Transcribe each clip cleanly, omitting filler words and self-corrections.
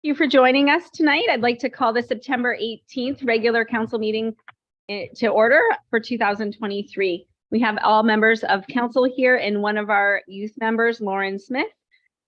You for joining us tonight. I'd like to call the September 18th regular council meeting to order for 2023. We have all members of council here and one of our youth members, Lauren Smith.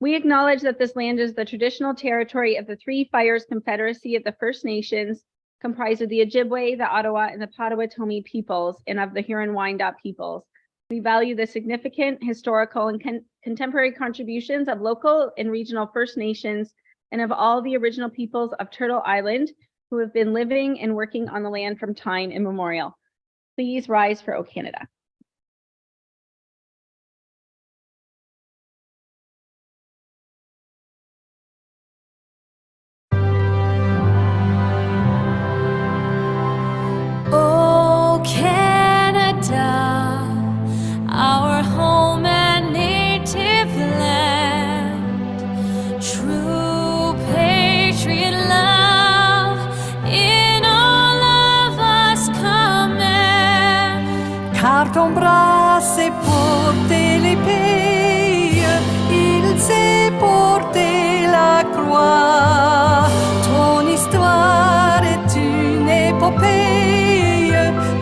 We acknowledge that this land is the traditional territory of the Three Fires Confederacy of the First Nations, comprised of the Ojibwe, the Ottawa, and the Potawatomi peoples, and of the Huron-Wyandot peoples. We value the significant historical and contemporary contributions of local and regional First Nations and of all the original peoples of Turtle Island who have been living and working on the land from time immemorial. Please rise for O Canada. O Canada, our home and native land, true patriot love in all of us command. Car ton bras s'est porté l'épée, il s'est porté la croix. Ton histoire est une épopée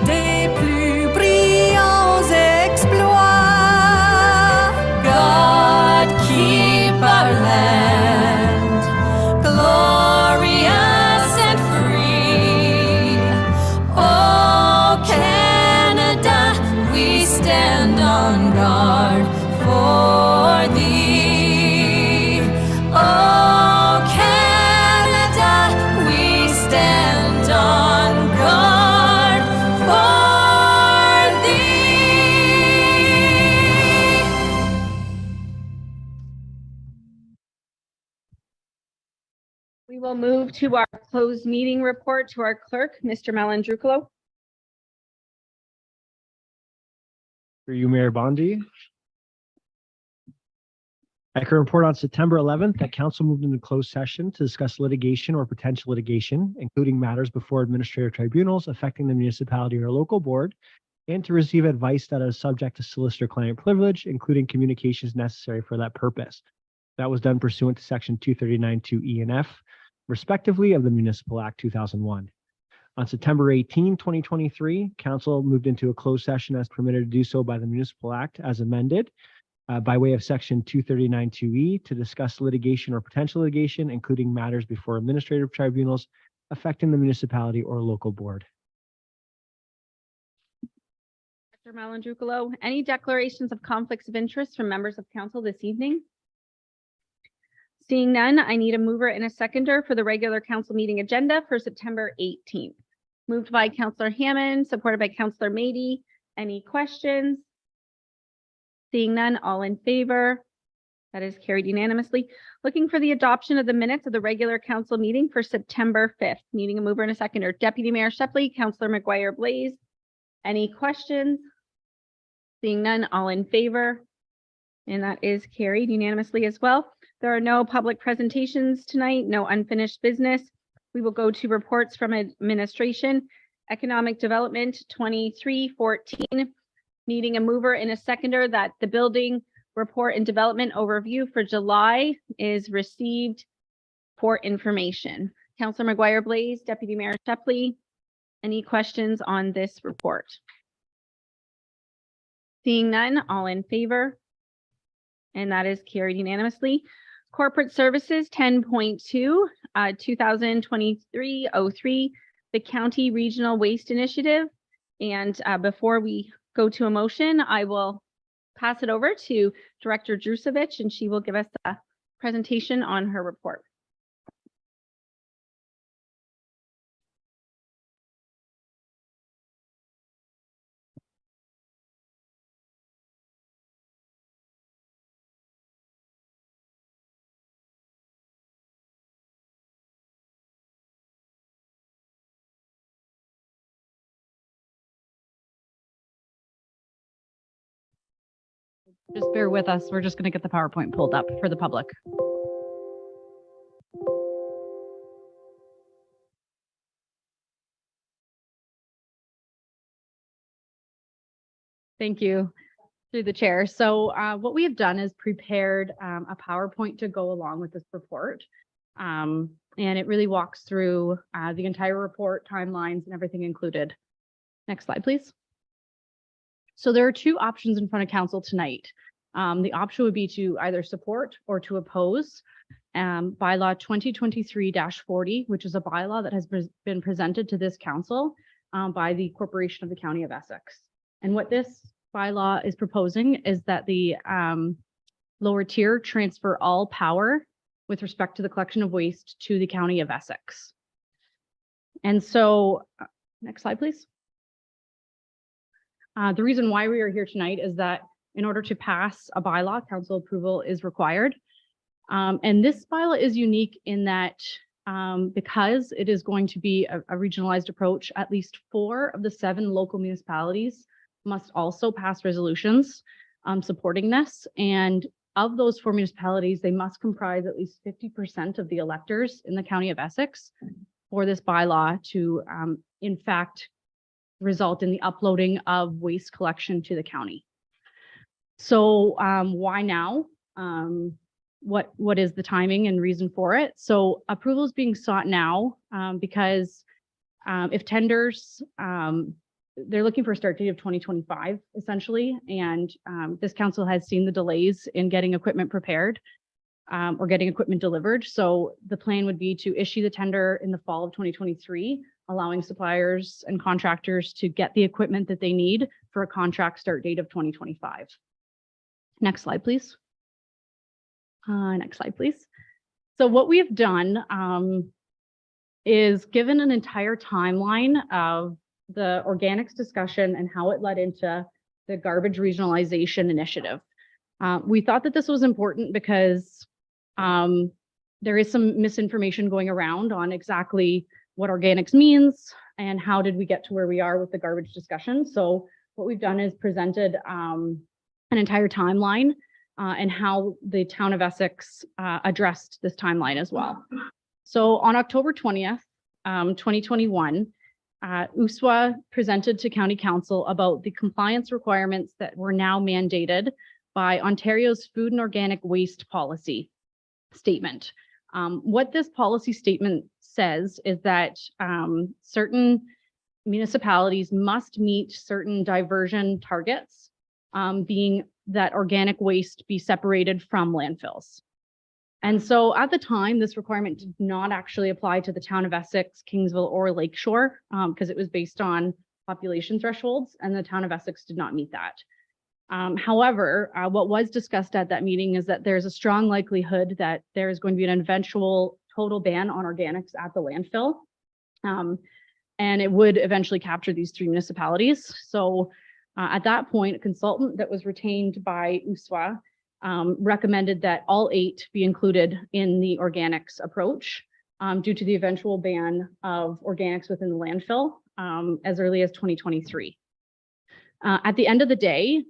des plus brillants exploits. God keep our land glorious and free. Oh Canada, we stand on guard for thee. Oh Canada, we stand on guard for thee. We will move to our closed meeting report to our clerk, Mr. Malandrucolo. For you, Mayor Bondi. I can report on September 11th that council moved into closed session to discuss litigation or potential litigation, including matters before administrative tribunals affecting the municipality or local board, and to receive advice that is subject to solicitor-client privilege, including communications necessary for that purpose. That was done pursuant to Section 239(2)(e) and F, respectively, of the Municipal Act 2001. On September 18, 2023, council moved into a closed session as permitted to do so by the Municipal Act as amended by way of Section 239(2)(e) to discuss litigation or potential litigation, including matters before administrative tribunals affecting the municipality or local board. Mr. Malandrucolo, any declarations of conflicts of interest from members of council this evening? Seeing none, I need a mover and a seconder for the regular council meeting agenda for September 18th. Moved by Councillor Hammond, supported by Councillor Mady. Any questions? Seeing none, all in favor? That is carried unanimously. Looking for the adoption of the minutes of the regular council meeting for September 5th. Needing a mover and a seconder. Deputy Mayor Shepley, Councillor McGuire-Blaise. Any questions? Seeing none, all in favor? And that is carried unanimously as well. There are no public presentations tonight, no unfinished business. We will go to reports from administration. Economic Development 2314. Needing a mover and a seconder that the building report and development overview for July is received for information. Councillor McGuire-Blaise, Deputy Mayor Shepley, any questions on this report? Seeing none, all in favor? And that is carried unanimously. Corporate Services 10.2, 2023-03, the County Regional Waste Initiative. And before we go to a motion, I will pass it over to Director Drusevich, and she will give us a presentation on her report. Just bear with us. We're just going to get the PowerPoint pulled up for the public. Thank you. Through the chair. So what we have done is prepared a PowerPoint to go along with this report. And it really walks through the entire report, timelines, and everything included. Next slide, please. So there are two options in front of council tonight. The option would be to either support or to oppose bylaw 2023-40, which is a bylaw that has been presented to this council by the Corporation of the County of Essex. And what this bylaw is proposing is that the lower tier transfer all power with respect to the collection of waste to the County of Essex. And so, next slide, please. The reason why we are here tonight is that in order to pass a bylaw, council approval is required. And this bylaw is unique in that because it is going to be a regionalized approach, at least 4 of the 7 local municipalities must also pass resolutions supporting this. And of those 4 municipalities, they must comprise at least 50% of the electors in the County of Essex for this bylaw to, in fact, result in the uploading of waste collection to the county. So why now? What is the timing and reason for it? So approval is being sought now because if tenders, they're looking for a start date of 2025, essentially. And this council has seen the delays in getting equipment prepared or getting equipment delivered. So the plan would be to issue the tender in the fall of 2023, allowing suppliers and contractors to get the equipment that they need for a contract start date of 2025. Next slide, please. Next slide, please. So what we have done is given an entire timeline of the organics discussion and how it led into the garbage regionalization initiative. We thought that this was important because there is some misinformation going around on exactly what organics means and how did we get to where we are with the garbage discussion. So what we've done is presented an entire timeline and how the town of Essex addressed this timeline as well. So on October 20th, 2021, USWA presented to County Council about the compliance requirements that were now mandated by Ontario's Food and Organic Waste Policy Statement. What this policy statement says is that certain municipalities must meet certain diversion targets, being that organic waste be separated from landfills. And so at the time, this requirement did not actually apply to the town of Essex, Kingsville, or Lakeshore, because it was based on population thresholds, and the town of Essex did not meet that. However, what was discussed at that meeting is that there's a strong likelihood that there is going to be an eventual total ban on organics at the landfill. And it would eventually capture these 3 municipalities. So at that point, a consultant that was retained by USWA recommended that all 8 be included in the organics approach due to the eventual ban of organics within the landfill as early as 2023. At the end of the day,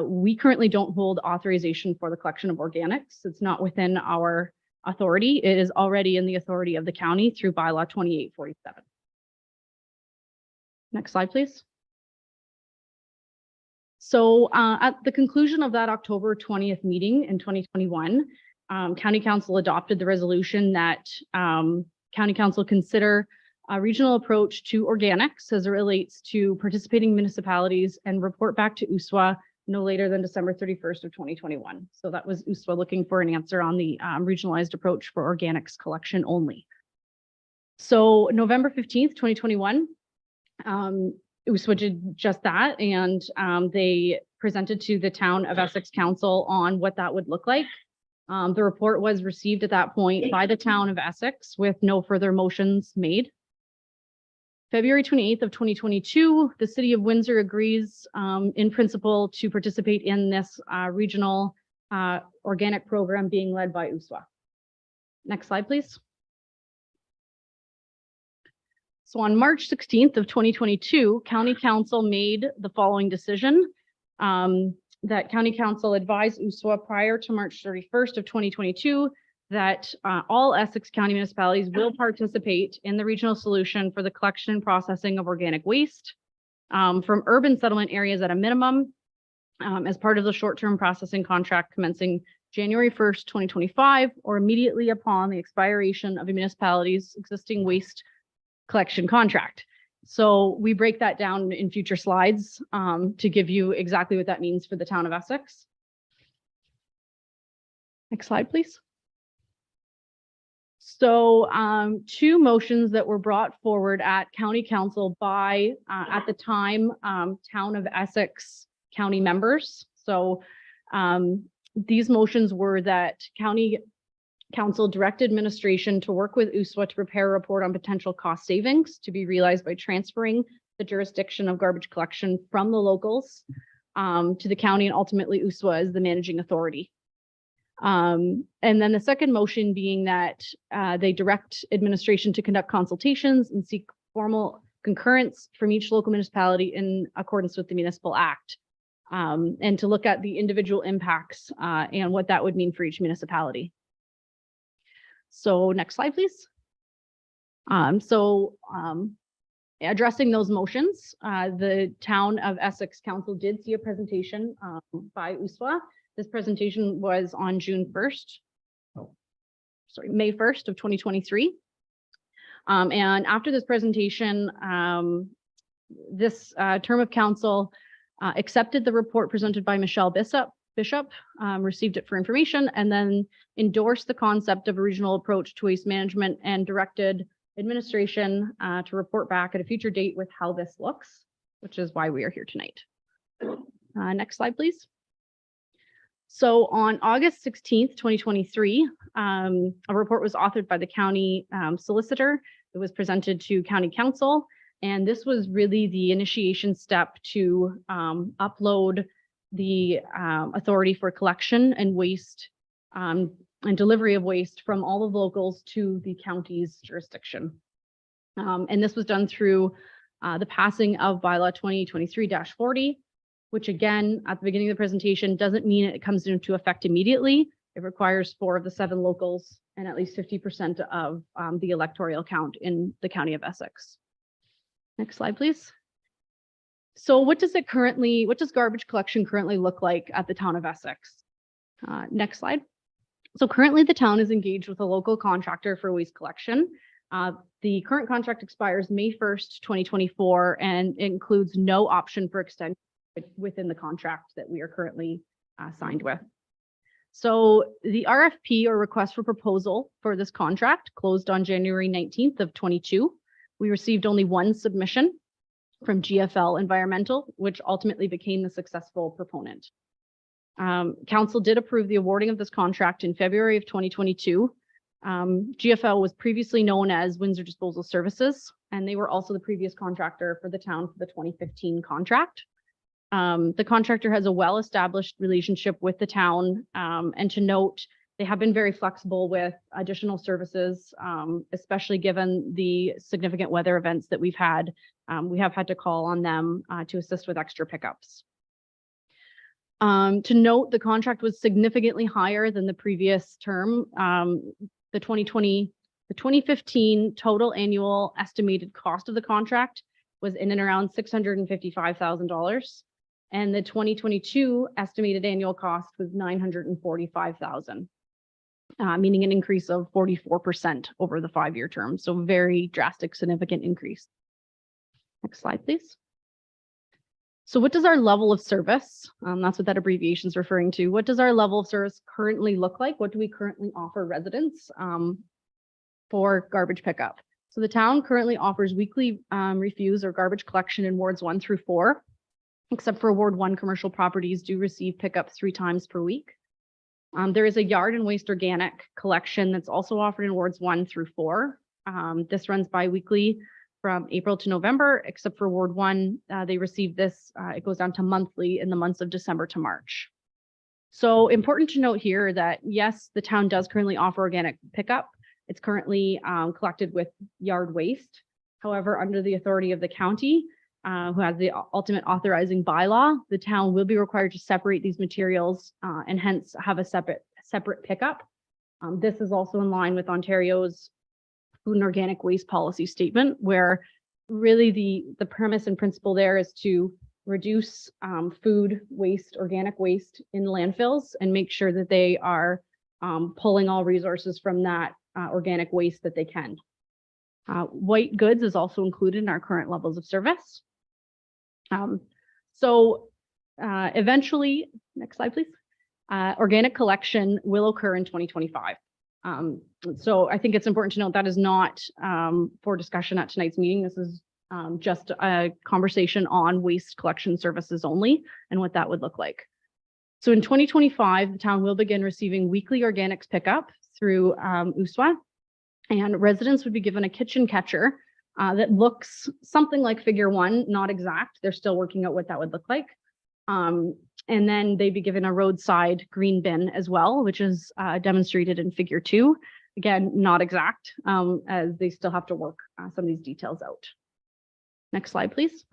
we currently don't hold authorization for the collection of organics. It's not within our authority. It is already in the authority of the county through bylaw 2847. Next slide, please. So at the conclusion of that October 20th meeting in 2021, County Council adopted the resolution that County Council consider a regional approach to organics as it relates to participating municipalities and report back to USWA no later than December 31st of 2021. So that was USWA looking for an answer on the regionalized approach for organics collection only. So November 15th, 2021, USWA did just that, and they presented to the town of Essex Council on what that would look like. The report was received at that point by the town of Essex with no further motions made. February 28th of 2022, the city of Windsor agrees in principle to participate in this regional organic program being led by USWA. Next slide, please. So on March 16th of 2022, County Council made the following decision that County Council advised USWA prior to March 31st of 2022 that all Essex County municipalities will participate in the regional solution for the collection and processing of organic waste from urban settlement areas at a minimum as part of the short-term processing contract commencing January 1st, 2025, or immediately upon the expiration of a municipality's existing waste collection contract. So we break that down in future slides to give you exactly what that means for the town of Essex. Next slide, please. So two motions that were brought forward at County Council by, at the time, Town of Essex County members. So these motions were that County Council direct administration to work with USWA to prepare a report on potential cost savings to be realized by transferring the jurisdiction of garbage collection from the locals to the county, and ultimately USWA as the managing authority. And then the second motion being that they direct administration to conduct consultations and seek formal concurrence from each local municipality in accordance with the Municipal Act, and to look at the individual impacts and what that would mean for each municipality. So next slide, please. Addressing those motions, the Town of Essex Council did see a presentation by USWA. This presentation was on May 1st of 2023. And after this presentation, this term of council accepted the report presented by Michelle Bishop, received it for information, and then endorsed the concept of a regional approach to waste management and directed administration to report back at a future date with how this looks, which is why we are here tonight. Next slide, please. So on August 16th, 2023, a report was authored by the county solicitor. It was presented to County Council, and this was really the initiation step to upload the authority for collection and waste and delivery of waste from all of the locals to the county's jurisdiction. And this was done through the passing of bylaw 2023-40, which again, at the beginning of the presentation, doesn't mean it comes into effect immediately. It requires 4 of the 7 locals and at least 50% of the electoral count in the county of Essex. Next slide, please. So what does garbage collection currently look like at the town of Essex? Next slide. So currently the town is engaged with a local contractor for waste collection. The current contract expires May 1st, 2024, and includes no option for extension within the contract that we are currently signed with. So the RFP, or request for proposal, for this contract closed on January 19th of 22. We received only 1 submission from GFL Environmental, which ultimately became the successful proponent. Council did approve the awarding of this contract in February of 2022. GFL was previously known as Windsor Disposal Services, and they were also the previous contractor for the town for the 2015 contract. The contractor has a well-established relationship with the town, and to note, they have been very flexible with additional services, especially given the significant weather events that we've had. We have had to call on them to assist with extra pickups. To note, the contract was significantly higher than the previous term. The 2015 total annual estimated cost of the contract was in and around $655,000. And the 2022 estimated annual cost was $945,000, meaning an increase of 44% over the 5-year term. So very drastic, significant increase. Next slide, please. So what does our level of service, that's what that abbreviation is referring to. What does our level of service currently look like? What do we currently offer residents for garbage pickup? So the town currently offers weekly refuse or garbage collection in wards 1 through 4. Except for Ward 1, commercial properties do receive pickup 3 times per week. There is a yard and waste organic collection that's also offered in wards 1 through 4. This runs bi-weekly from April to November, except for Ward 1, they receive this, it goes down to monthly in the months of December to March. So important to note here that yes, the town does currently offer organic pickup. It's currently collected with yard waste. However, under the authority of the county, who has the ultimate authorizing bylaw, the town will be required to separate these materials and hence have a separate pickup. This is also in line with Ontario's food and organic waste policy statement, where really the premise and principle there is to reduce food waste, organic waste in landfills, and make sure that they are pulling all resources from that organic waste that they can. White goods is also included in our current levels of service. Eventually, next slide, please. Organic collection will occur in 2025. So I think it's important to note that is not for discussion at tonight's meeting. This is just a conversation on waste collection services only and what that would look like. So in 2025, the town will begin receiving weekly organics pickup through USWA, and residents would be given a kitchen catcher that looks something like figure 1, not exact. They're still working out what that would look like. And then they'd be given a roadside green bin as well, which is demonstrated in figure 2. Again, not exact, as they still have to work some of these details out. Next slide, please.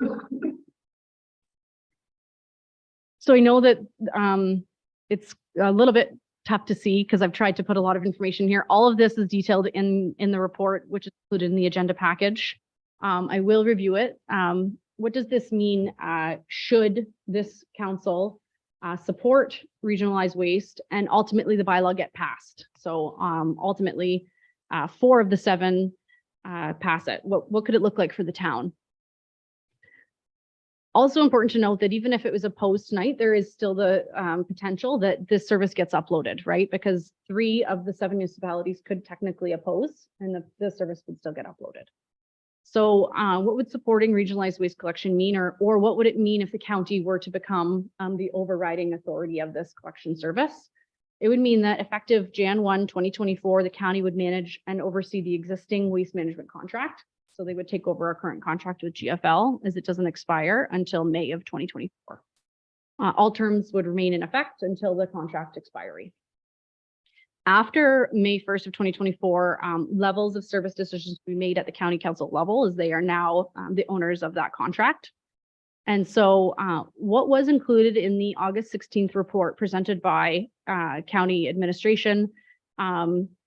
So I know that it's a little bit tough to see because I've tried to put a lot of information here. All of this is detailed in the report, which is included in the agenda package. I will review it. What does this mean should this council support regionalized waste and ultimately the bylaw get passed? So ultimately 4 of the 7 pass it. What could it look like for the town? Also important to note that even if it was opposed tonight, there is still the potential that this service gets uploaded, right? Because 3 of the 7 municipalities could technically oppose and the service would still get uploaded. So what would supporting regionalized waste collection mean, or what would it mean if the county were to become the overriding authority of this collection service? It would mean that effective Jan 1, 2024, the county would manage and oversee the existing waste management contract. So they would take over our current contract with GFL as it doesn't expire until May of 2024. All terms would remain in effect until the contract expiry. After May 1st of 2024, levels of service decisions will be made at the county council level as they are now the owners of that contract. And so what was included in the August 16th report presented by county administration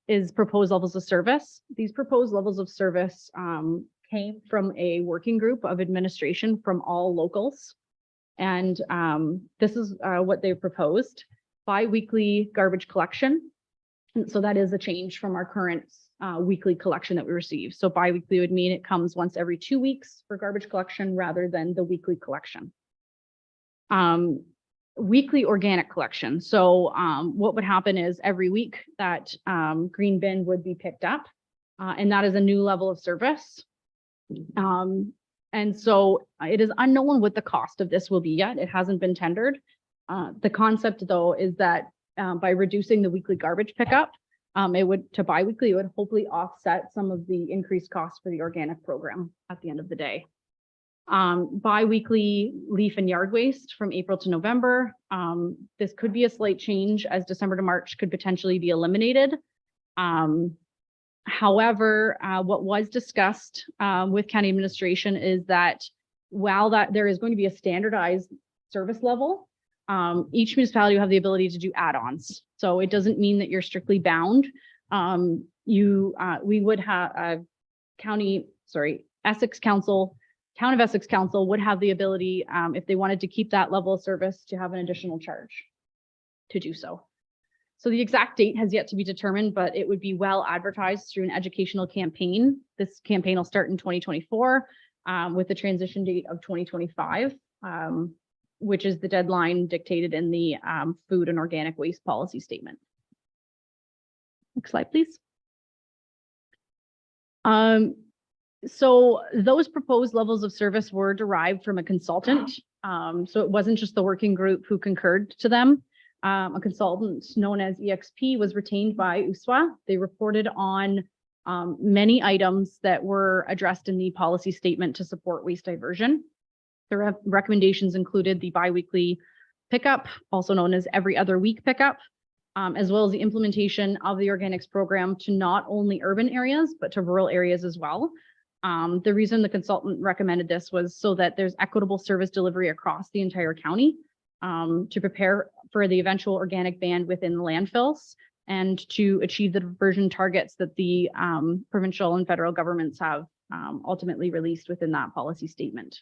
is proposed levels of service. These proposed levels of service came from a working group of administration from all locals. And this is what they proposed: bi-weekly garbage collection. And so that is a change from our current weekly collection that we receive. So bi-weekly would mean it comes once every 2 weeks for garbage collection rather than the weekly collection. Weekly organic collection. So what would happen is every week that green bin would be picked up, and that is a new level of service. And so it is unknown what the cost of this will be yet. It hasn't been tendered. The concept though is that by reducing the weekly garbage pickup, to bi-weekly, it would hopefully offset some of the increased costs for the organic program at the end of the day. Bi-weekly leaf and yard waste from April to November. This could be a slight change as December to March could potentially be eliminated. However, what was discussed with county administration is that while there is going to be a standardized service level, each municipality will have the ability to do add-ons. So it doesn't mean that you're strictly bound. We would have a Essex Council, Town of Essex Council would have the ability, if they wanted to keep that level of service, to have an additional charge to do so. So the exact date has yet to be determined, but it would be well advertised through an educational campaign. This campaign will start in 2024 with the transition date of 2025. Which is the deadline dictated in the food and organic waste policy statement. Next slide, please. So those proposed levels of service were derived from a consultant. So it wasn't just the working group who concurred to them. A consultant known as EXP was retained by USWA. They reported on many items that were addressed in the policy statement to support waste diversion. The recommendations included the bi-weekly pickup, also known as every other week pickup, as well as the implementation of the organics program to not only urban areas, but to rural areas as well. The reason the consultant recommended this was so that there's equitable service delivery across the entire county to prepare for the eventual organic ban within the landfills and to achieve the diversion targets that the provincial and federal governments have ultimately released within that policy statement.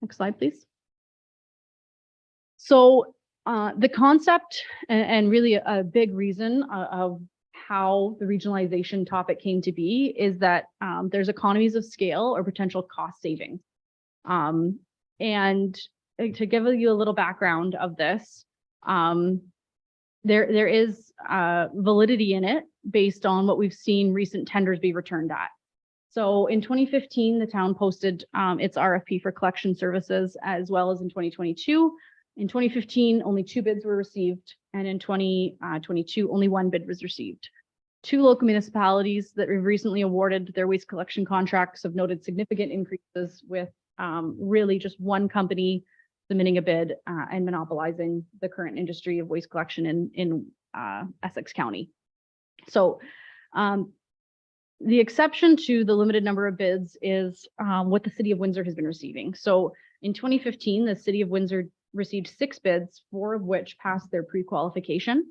Next slide, please. So the concept and really a big reason of how the regionalization topic came to be is that there's economies of scale or potential cost savings. And to give you a little background of this, there is validity in it based on what we've seen recent tenders be returned at. So in 2015, the town posted its RFP for collection services, as well as in 2022. In 2015, only 2 bids were received, and in 2022, only 1 bid was received. 2 local municipalities that we've recently awarded their waste collection contracts have noted significant increases, with really just 1 company submitting a bid and monopolizing the current industry of waste collection in Essex County. So the exception to the limited number of bids is what the City of Windsor has been receiving. So in 2015, the City of Windsor received 6 bids, 4 of which passed their pre-qualification.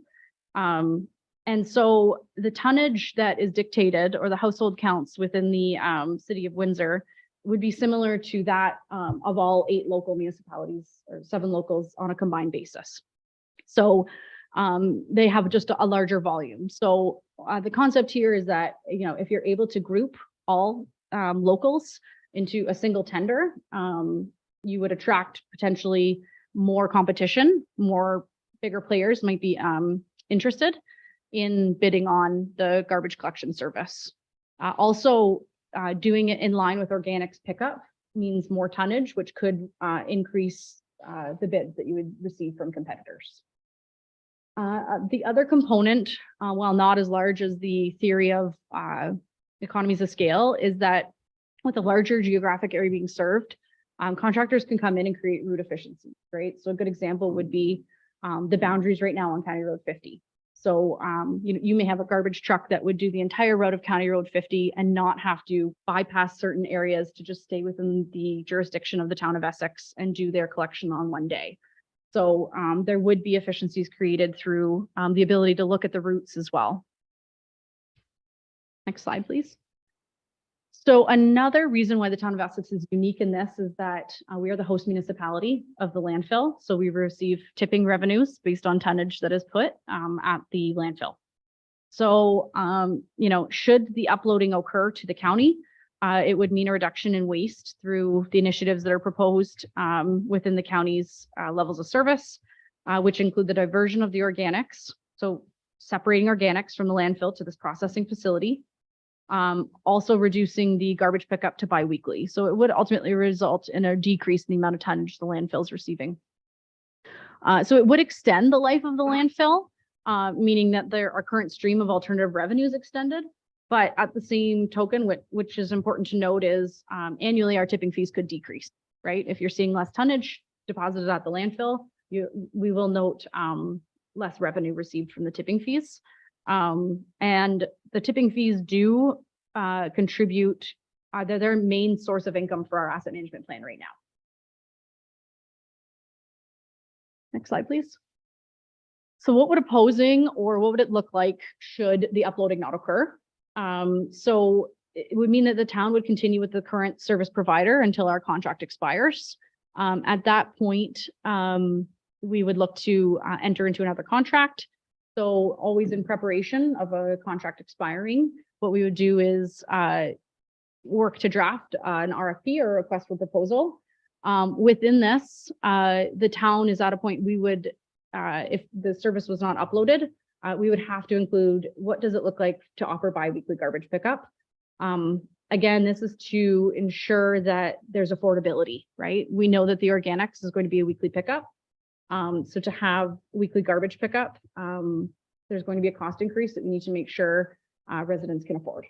And so the tonnage that is dictated, or the household counts within the City of Windsor, would be similar to that of all 8 local municipalities or 7 locals on a combined basis. So they have just a larger volume. So the concept here is that, if you're able to group all locals into a single tender, you would attract potentially more competition, more bigger players might be interested in bidding on the garbage collection service. Also, doing it in line with organics pickup means more tonnage, which could increase the bids that you would receive from competitors. The other component, while not as large as the theory of economies of scale, is that with a larger geographic area being served, contractors can come in and create route efficiency, right? So a good example would be the boundaries right now on County Road 50. So you may have a garbage truck that would do the entire route of County Road 50 and not have to bypass certain areas to just stay within the jurisdiction of the town of Essex and do their collection on one day. So there would be efficiencies created through the ability to look at the routes as well. Next slide, please. So another reason why the town of Essex is unique in this is that we are the host municipality of the landfill. So we receive tipping revenues based on tonnage that is put at the landfill. So, should the uploading occur to the county, it would mean a reduction in waste through the initiatives that are proposed within the county's levels of service, which include the diversion of the organics. So separating organics from the landfill to this processing facility. Also reducing the garbage pickup to biweekly. So it would ultimately result in a decrease in the amount of tonnage the landfill is receiving. So it would extend the life of the landfill, meaning that our current stream of alternative revenue is extended. But at the same token, which is important to note, is annually our tipping fees could decrease, right? If you're seeing less tonnage deposited at the landfill, we will note less revenue received from the tipping fees. And the tipping fees do contribute, they're their main source of income for our asset management plan right now. Next slide, please. So what would opposing, or what would it look like should the uploading not occur? So it would mean that the town would continue with the current service provider until our contract expires. At that point, we would look to enter into another contract. So always in preparation of a contract expiring, what we would do is work to draft an RFP or request for proposal. Within this, the town is at a point we would, if the service was not uploaded, we would have to include what does it look like to offer biweekly garbage pickup. Again, this is to ensure that there's affordability, right? We know that the organics is going to be a weekly pickup. So to have weekly garbage pickup, there's going to be a cost increase that we need to make sure residents can afford.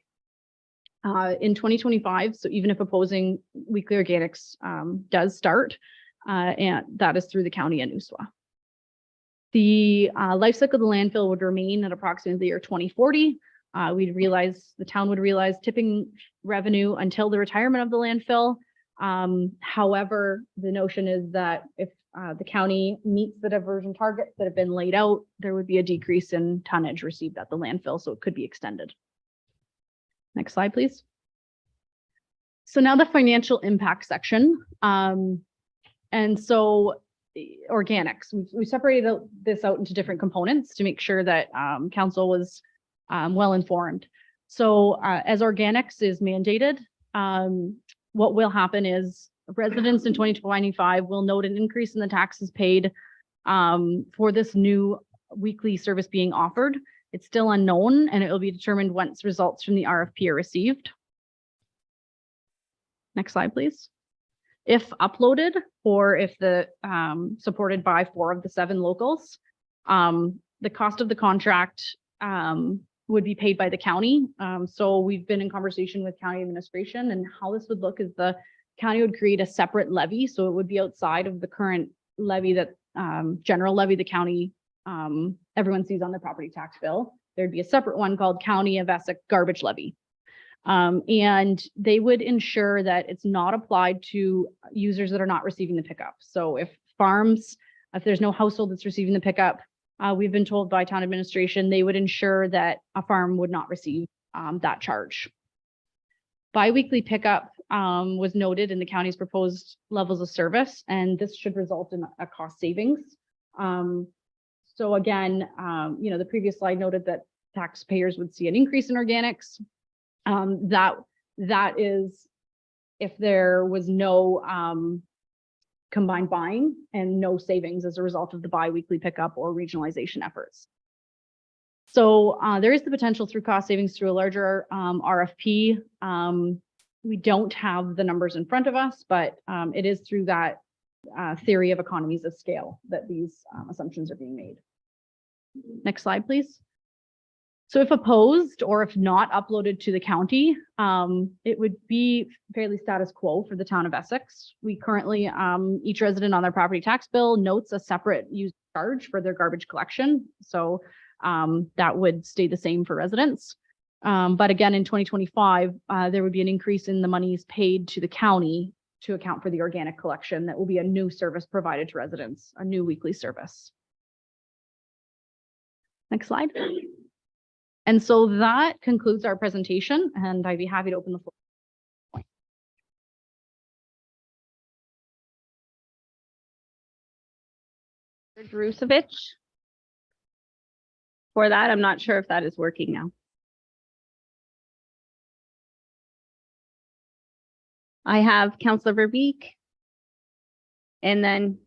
In 2025, so even if opposing weekly organics does start, and that is through the county and USWA. The life cycle of the landfill would remain at approximately the year 2040. The town would realize tipping revenue until the retirement of the landfill. However, the notion is that if the county meets the diversion targets that have been laid out, there would be a decrease in tonnage received at the landfill, so it could be extended. Next slide, please. So now the financial impact section. And so organics, we separated this out into different components to make sure that council was well informed. So as organics is mandated, what will happen is residents in 2025 will note an increase in the taxes paid for this new weekly service being offered. It's still unknown, and it will be determined once results from the RFP are received. Next slide, please. If uploaded, or if the supported by 4 of the 7 locals, the cost of the contract would be paid by the county. So we've been in conversation with county administration, and how this would look is the county would create a separate levy. So it would be outside of the current levy that general levy the county everyone sees on their property tax bill. There'd be a separate one called County of Essex Garbage Levy. And they would ensure that it's not applied to users that are not receiving the pickup. So if there's no household that's receiving the pickup, we've been told by town administration, they would ensure that a farm would not receive that charge. Biweekly pickup was noted in the county's proposed levels of service, and this should result in a cost savings. So again, the previous slide noted that taxpayers would see an increase in organics. That is if there was no combined buying and no savings as a result of the biweekly pickup or regionalization efforts. So there is the potential through cost savings through a larger RFP. We don't have the numbers in front of us, but it is through that theory of economies of scale that these assumptions are being made. Next slide, please. So if opposed or if not uploaded to the county, it would be fairly status quo for the town of Essex. We currently, each resident on their property tax bill notes a separate use charge for their garbage collection. So that would stay the same for residents. But again, in 2025, there would be an increase in the monies paid to the county to account for the organic collection. That will be a new service provided to residents, a new weekly service. Next slide. And so that concludes our presentation, and I'd be happy to open the floor. Drusevich. For that, I'm not sure if that is working now. I have Councillor Verbeek and then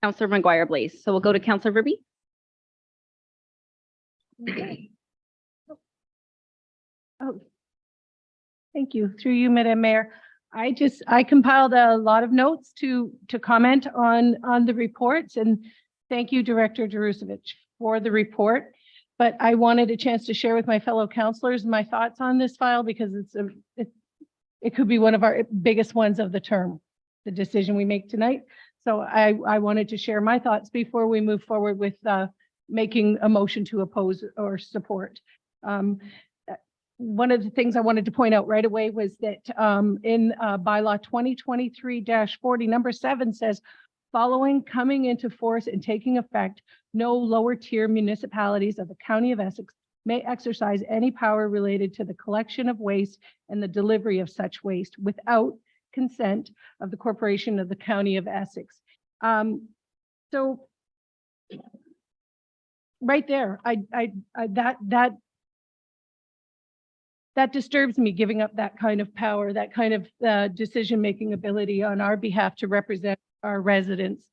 Councillor McGuire-Blaze. So we'll go to Councillor Verbeek. Oh, thank you. Through you, Madam Mayor. I compiled a lot of notes to comment on the reports, and thank you, Director Drusevich, for the report. But I wanted a chance to share with my fellow councillors my thoughts on this file because it could be one of our biggest ones of the term, the decision we make tonight. So I wanted to share my thoughts before we move forward with making a motion to oppose or support. One of the things I wanted to point out right away was that in bylaw 2023-40, number 7 says, following coming into force and taking effect, no lower tier municipalities of the County of Essex may exercise any power related to the collection of waste and the delivery of such waste without consent of the Corporation of the County of Essex. So right there, that disturbs me, giving up that kind of power, that kind of decision-making ability on our behalf to represent our residents.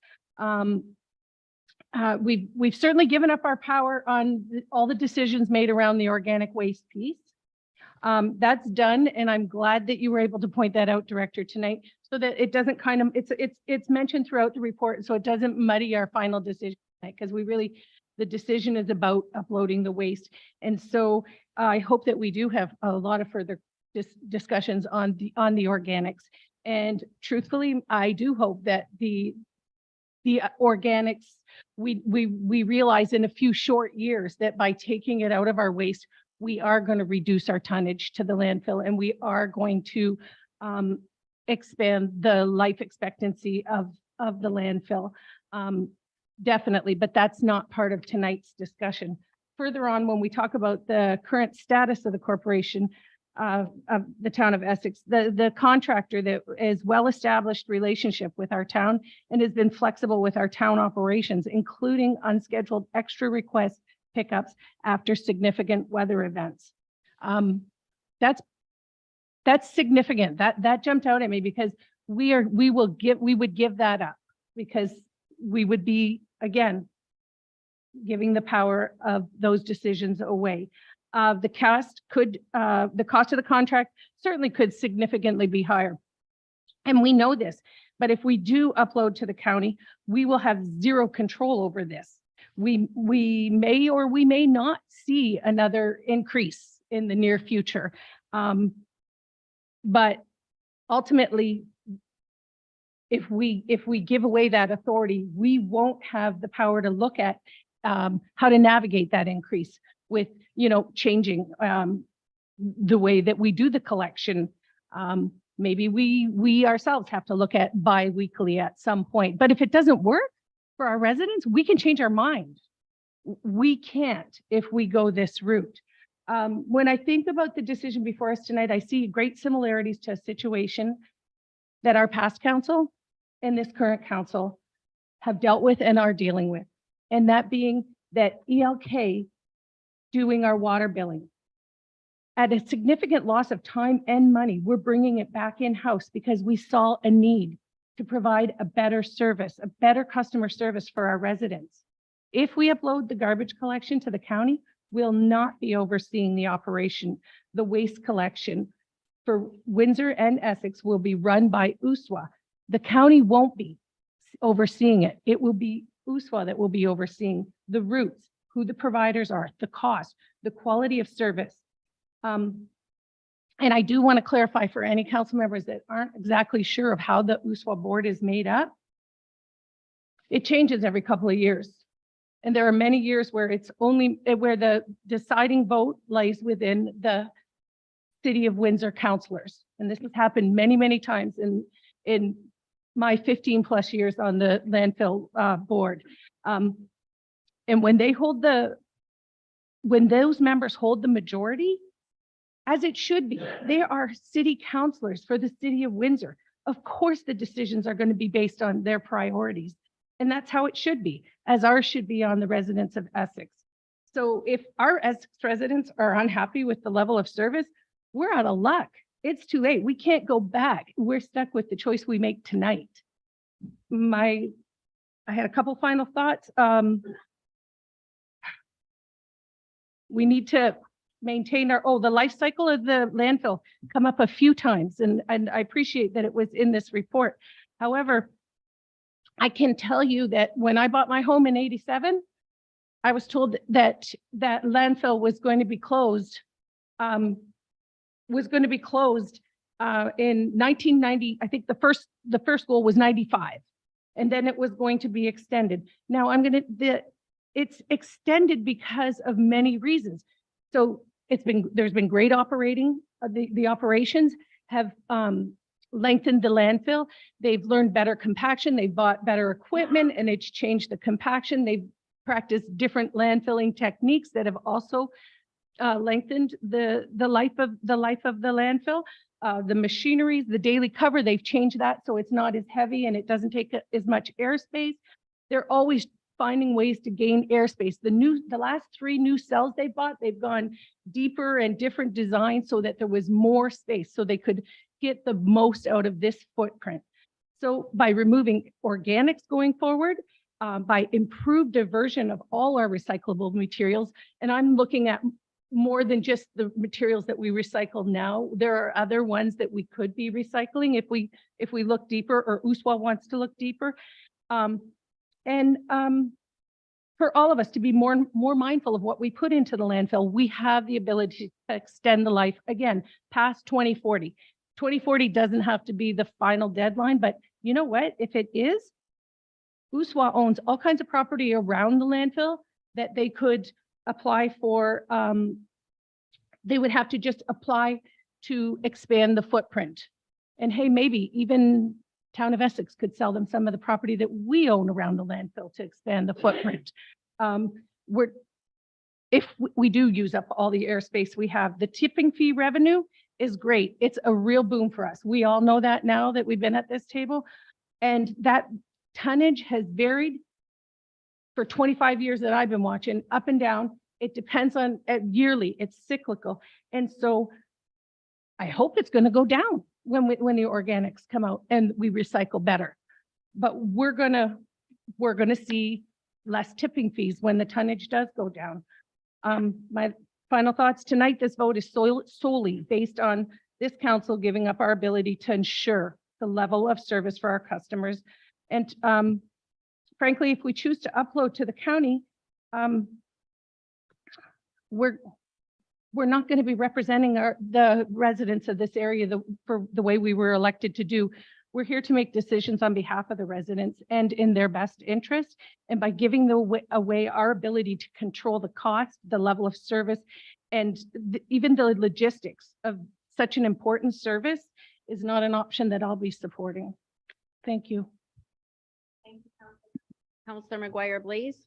We've certainly given up our power on all the decisions made around the organic waste piece. That's done, and I'm glad that you were able to point that out, Director, tonight, so that it doesn't it's mentioned throughout the report, so it doesn't muddy our final decision, because the decision is about uploading the waste. And so I hope that we do have a lot of further discussions on the organics. And truthfully, I do hope that the organics, we realize in a few short years that by taking it out of our waste, we are going to reduce our tonnage to the landfill, and we are going to expand the life expectancy of the landfill. Definitely, but that's not part of tonight's discussion. Further on, when we talk about the current status of the corporation, of the town of Essex, the contractor that is well-established relationship with our town and has been flexible with our town operations, including unscheduled extra request pickups after significant weather events. That's significant. That jumped out at me because we would give that up because we would be, again, giving the power of those decisions away. The cost of the contract certainly could significantly be higher. And we know this, but if we do upload to the county, we will have zero control over this. We may or we may not see another increase in the near future. But ultimately, if we give away that authority, we won't have the power to look at how to navigate that increase with, changing the way that we do the collection. Maybe we ourselves have to look at bi-weekly at some point. But if it doesn't work for our residents, we can change our mind. We can't if we go this route. When I think about the decision before us tonight, I see great similarities to a situation that our past council and this current council have dealt with and are dealing with. And that being that ELK doing our water billing. At a significant loss of time and money, we're bringing it back in-house because we saw a need to provide a better service, a better customer service for our residents. If we upload the garbage collection to the county, we'll not be overseeing the operation. The waste collection for Windsor and Essex will be run by USWA. The county won't be overseeing it. It will be USWA that will be overseeing the routes, who the providers are, the cost, the quality of service. And I do want to clarify for any council members that aren't exactly sure of how the USWA board is made up. It changes every couple of years. And there are many years where it's only where the deciding vote lies within the City of Windsor councilors. And this has happened many, many times in my 15 plus years on the landfill board. And when those members hold the majority, as it should be, they are city councilors for the City of Windsor. Of course, the decisions are going to be based on their priorities. And that's how it should be, as ours should be on the residents of Essex. So if our Essex residents are unhappy with the level of service, we're out of luck. It's too late. We can't go back. We're stuck with the choice we make tonight. I had a couple final thoughts. We need to maintain the life cycle of the landfill come up a few times. And I appreciate that it was in this report. However, I can tell you that when I bought my home in '87, I was told that that landfill was going to be closed, in 1990. I think the first goal was 95, and then it was going to be extended. Now it's extended because of many reasons. So there's been great operating. The operations have lengthened the landfill. They've learned better compaction. They've bought better equipment, and it's changed the compaction. They've practiced different landfilling techniques that have also lengthened the life of the landfill. The machineries, the daily cover, they've changed that so it's not as heavy and it doesn't take as much airspace. They're always finding ways to gain airspace. The last 3 new cells they bought, they've gone deeper and different designs so that there was more space so they could get the most out of this footprint. So by removing organics going forward, by improved diversion of all our recyclable materials, and I'm looking at more than just the materials that we recycle now. There are other ones that we could be recycling if we look deeper, or USWA wants to look deeper. For all of us to be more mindful of what we put into the landfill, we have the ability to extend the life again past 2040. 2040 doesn't have to be the final deadline, but you know what? If it is, USWA owns all kinds of property around the landfill that they could apply for. They would have to just apply to expand the footprint. And hey, maybe even Town of Essex could sell them some of the property that we own around the landfill to expand the footprint. If we do use up all the airspace we have, the tipping fee revenue is great. It's a real boom for us. We all know that now that we've been at this table. And that tonnage has varied for 25 years that I've been watching, up and down. It depends on yearly, it's cyclical. And so I hope it's going to go down when the organics come out and we recycle better. But we're going to see less tipping fees when the tonnage does go down. My final thoughts tonight, this vote is solely based on this council giving up our ability to ensure the level of service for our customers. And frankly, if we choose to upload to the county, we're not going to be representing the residents of this area for the way we were elected to do. We're here to make decisions on behalf of the residents and in their best interest. And by giving away our ability to control the cost, the level of service, and even the logistics of such an important service is not an option that I'll be supporting. Thank you. Thank you, Councillor McGuire Blaze.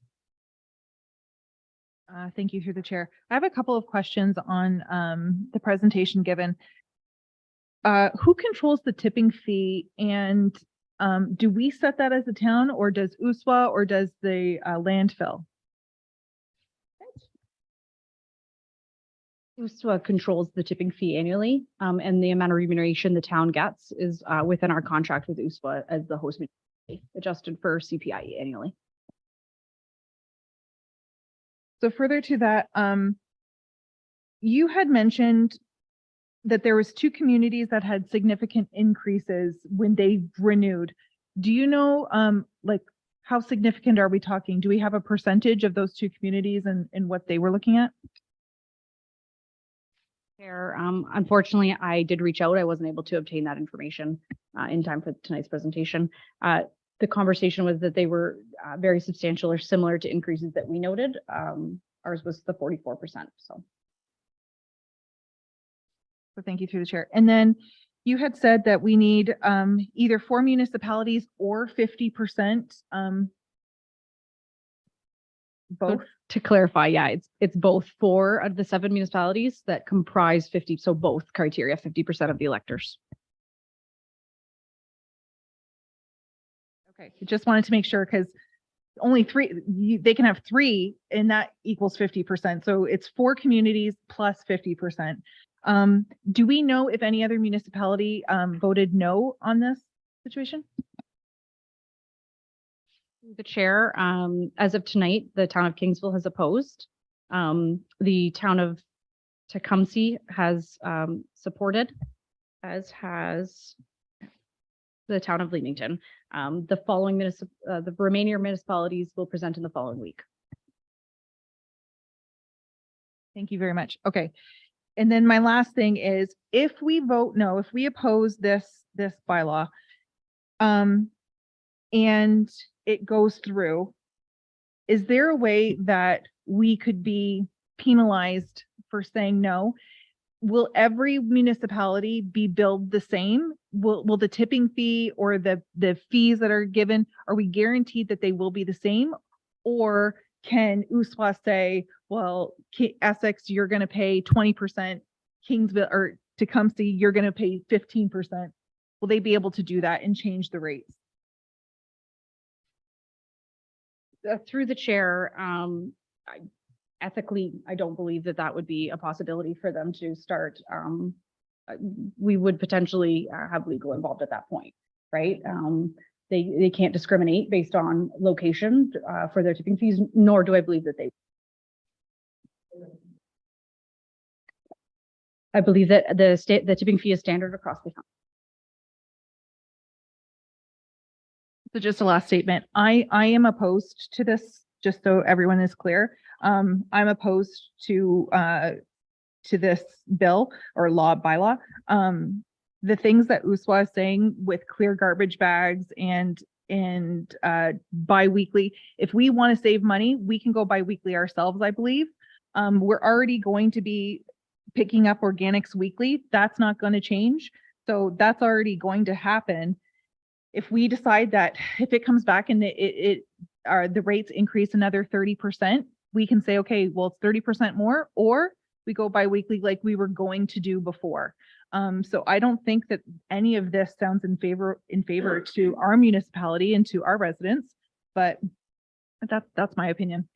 Thank you through the chair. I have a couple of questions on the presentation given. Who controls the tipping fee, and do we set that as a town, or does USWA, or does the landfill? USWA controls the tipping fee annually, and the amount of remuneration the town gets is within our contract with USWA as the host municipality, adjusted for CPIE annually. So further to that, you had mentioned that there was 2 communities that had significant increases when they renewed. Do you know, like, how significant are we talking? Do we have a percentage of those 2 communities and what they were looking at? Unfortunately, I did reach out. I wasn't able to obtain that information in time for tonight's presentation. The conversation was that they were very substantial or similar to increases that we noted. Ours was the 44%. So thank you through the chair. And then you had said that we need either 4 municipalities or 50%. Both. to clarify, yeah, it's both 4 out of the 7 municipalities that comprise 50. So both criteria, 50% of the electors. Okay, just wanted to make sure, because only 3, they can have 3 and that equals 50%. So it's 4 communities plus 50%. Do we know if any other municipality voted no on this situation? The chair, as of tonight, the town of Kingsville has opposed. The town of Tecumseh has supported, as has the town of Leamington. The following the remaining municipalities will present in the following week. Thank you very much. Okay. And then my last thing is, if we vote no, if we oppose this bylaw, and it goes through, is there a way that we could be penalized for saying no? Will every municipality be billed the same? Will the tipping fee or the fees that are given, are we guaranteed that they will be the same? Or can USWA say, well, Essex, you're going to pay 20%, Kingsville or Tecumseh, you're going to pay 15%. Will they be able to do that and change the rates? Through the chair, ethically, I don't believe that would be a possibility for them to start. We would potentially have legal involved at that point, right? They can't discriminate based on location for their tipping fees, nor do I believe that they. I believe that the tipping fee is standard across the country. So just a last statement. I am opposed to this, just so everyone is clear. I'm opposed to this bill or bylaw. The things that USWA is saying with clear garbage bags and bi-weekly, if we want to save money, we can go bi-weekly ourselves, I believe. We're already going to be picking up organics weekly. That's not going to change. So that's already going to happen. If we decide that if it comes back and the rates increase another 30%, we can say, okay, well, it's 30% more, or we go bi-weekly like we were going to do before. So I don't think that any of this sounds in favor to our municipality and to our residents, but that's my opinion.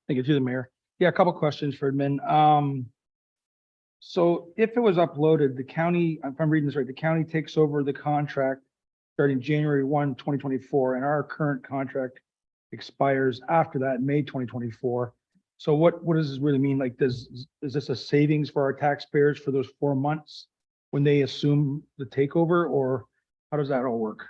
Thank you, through the mayor. Yeah, a couple questions for admin. So if it was uploaded, the county, if I'm reading this right, the county takes over the contract starting January 1, 2024, and our current contract expires after that, May 2024. So what does this really mean? Like, is this a savings for our taxpayers for those 4 months when they assume the takeover, or how does that all work?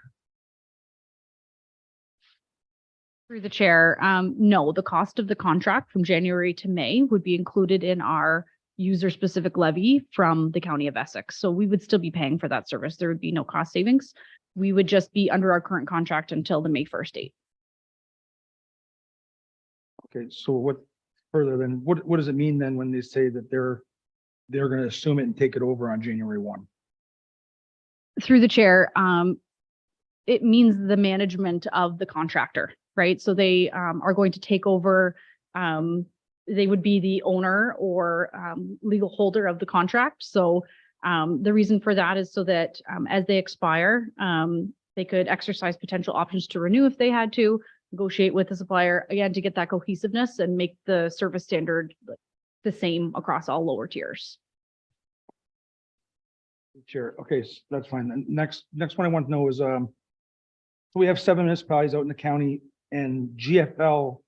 Through the chair, no, the cost of the contract from January to May would be included in our user-specific levy from the County of Essex. So we would still be paying for that service. There would be no cost savings. We would just be under our current contract until the May 1st date. Okay, so what further then, what does it mean then when they say that they're going to assume it and take it over on January 1? Through the chair, it means the management of the contractor, right? So they are going to take over, they would be the owner or legal holder of the contract. So the reason for that is so that as they expire, they could exercise potential options to renew if they had to, negotiate with the supplier, again, to get that cohesiveness and make the service standard the same across all lower tiers. Sure. Okay, that's fine. Then next one I want to know is, we have 7 municipalities out in the county, and GFL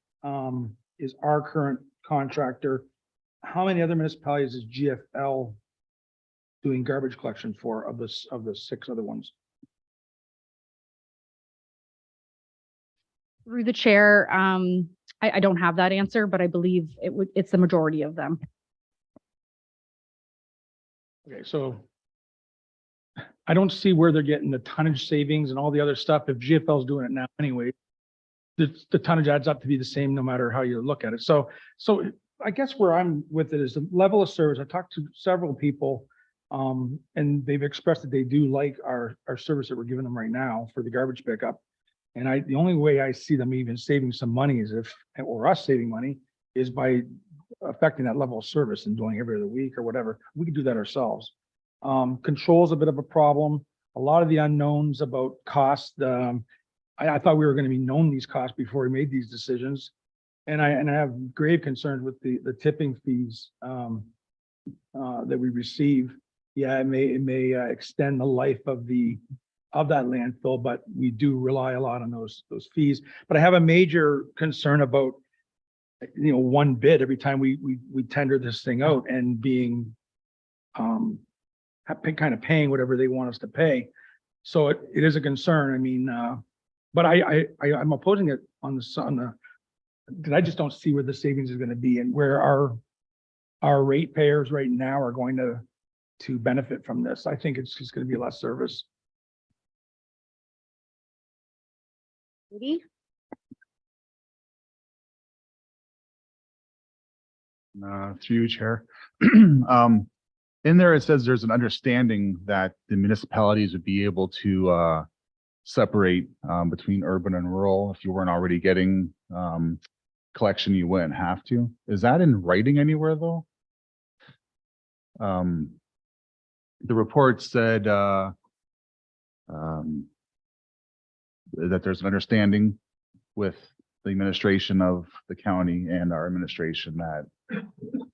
is our current contractor. How many other municipalities is GFL doing garbage collection for of the 6 other ones? Through the chair, I don't have that answer, but I believe it's the majority of them. Okay, so I don't see where they're getting the tonnage savings and all the other stuff. If GFL is doing it now anyway, the tonnage adds up to be the same no matter how you look at it. So I guess where I'm with it is the level of service. I talked to several people, and they've expressed that they do like our service that we're giving them right now for the garbage pickup. And the only way I see them even saving some money is or us saving money, is by affecting that level of service and doing every other week or whatever. We can do that ourselves. Control is a bit of a problem. A lot of the unknowns about cost. I thought we were going to be known these costs before we made these decisions. And I have grave concerns with the tipping fees that we receive. Yeah, it may extend the life of that landfill, but we do rely a lot on those fees. But I have a major concern about, one bid every time we tender this thing out and being kind of paying whatever they want us to pay. So it is a concern. I mean, but I'm opposing it because I just don't see where the savings is going to be and where our ratepayers right now are going to benefit from this. I think it's just going to be less service. Katie? Through you, Chair. In there, it says there's an understanding that the municipalities would be able to separate between urban and rural. If you weren't already getting collection, you wouldn't have to. Is that in writing anywhere, though? The report said that there's an understanding with the administration of the county and our administration that,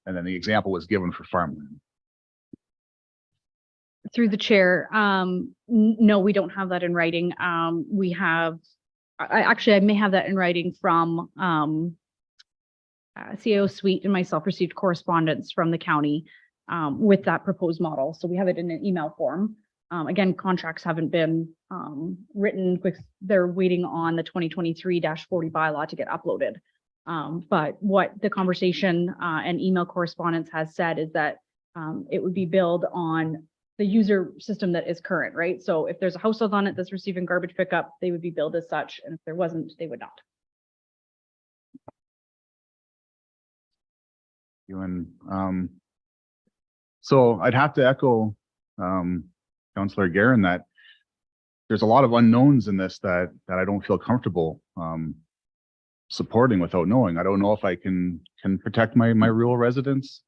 and then the example was given for farmland. Through the chair, no, we don't have that in writing. We have, I may have that in writing from CAO Suite and myself received correspondence from the county with that proposed model. So we have it in an email form. Again, contracts haven't been written quick. They're waiting on the 2023-40 bylaw to get uploaded. But what the conversation and email correspondence has said is that it would be billed on the user system that is current, right? So if there's a household on it that's receiving garbage pickup, they would be billed as such. And if there wasn't, they would not. So I'd have to echo Councillor Guerin that there's a lot of unknowns in this that I don't feel comfortable supporting without knowing. I don't know if I can protect my rural residents.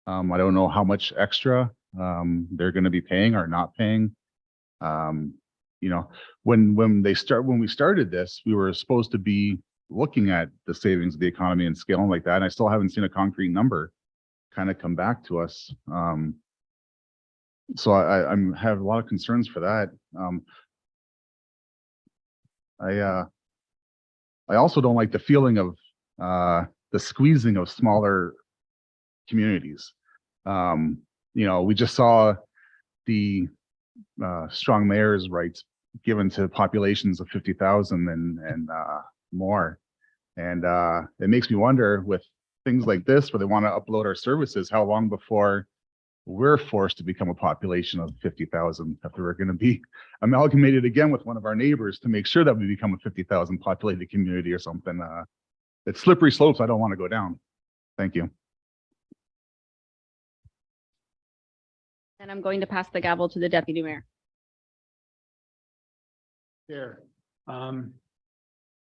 I don't know how much extra they're going to be paying or not paying. You know, when we started this, we were supposed to be looking at the savings of the economy and scaling like that, and I still haven't seen a concrete number kind of come back to us. So I have a lot of concerns for that. I also don't like the feeling of the squeezing of smaller communities. You know, we just saw the strong mayor's rights given to populations of 50,000 and more. And it makes me wonder, with things like this where they want to upload our services, how long before we're forced to become a population of 50,000 after we're going to be amalgamated again with one of our neighbors to make sure that we become a 50,000 populated community or something. It's slippery slopes I don't want to go down. Thank you. And I'm going to pass the gavel to the deputy mayor. There.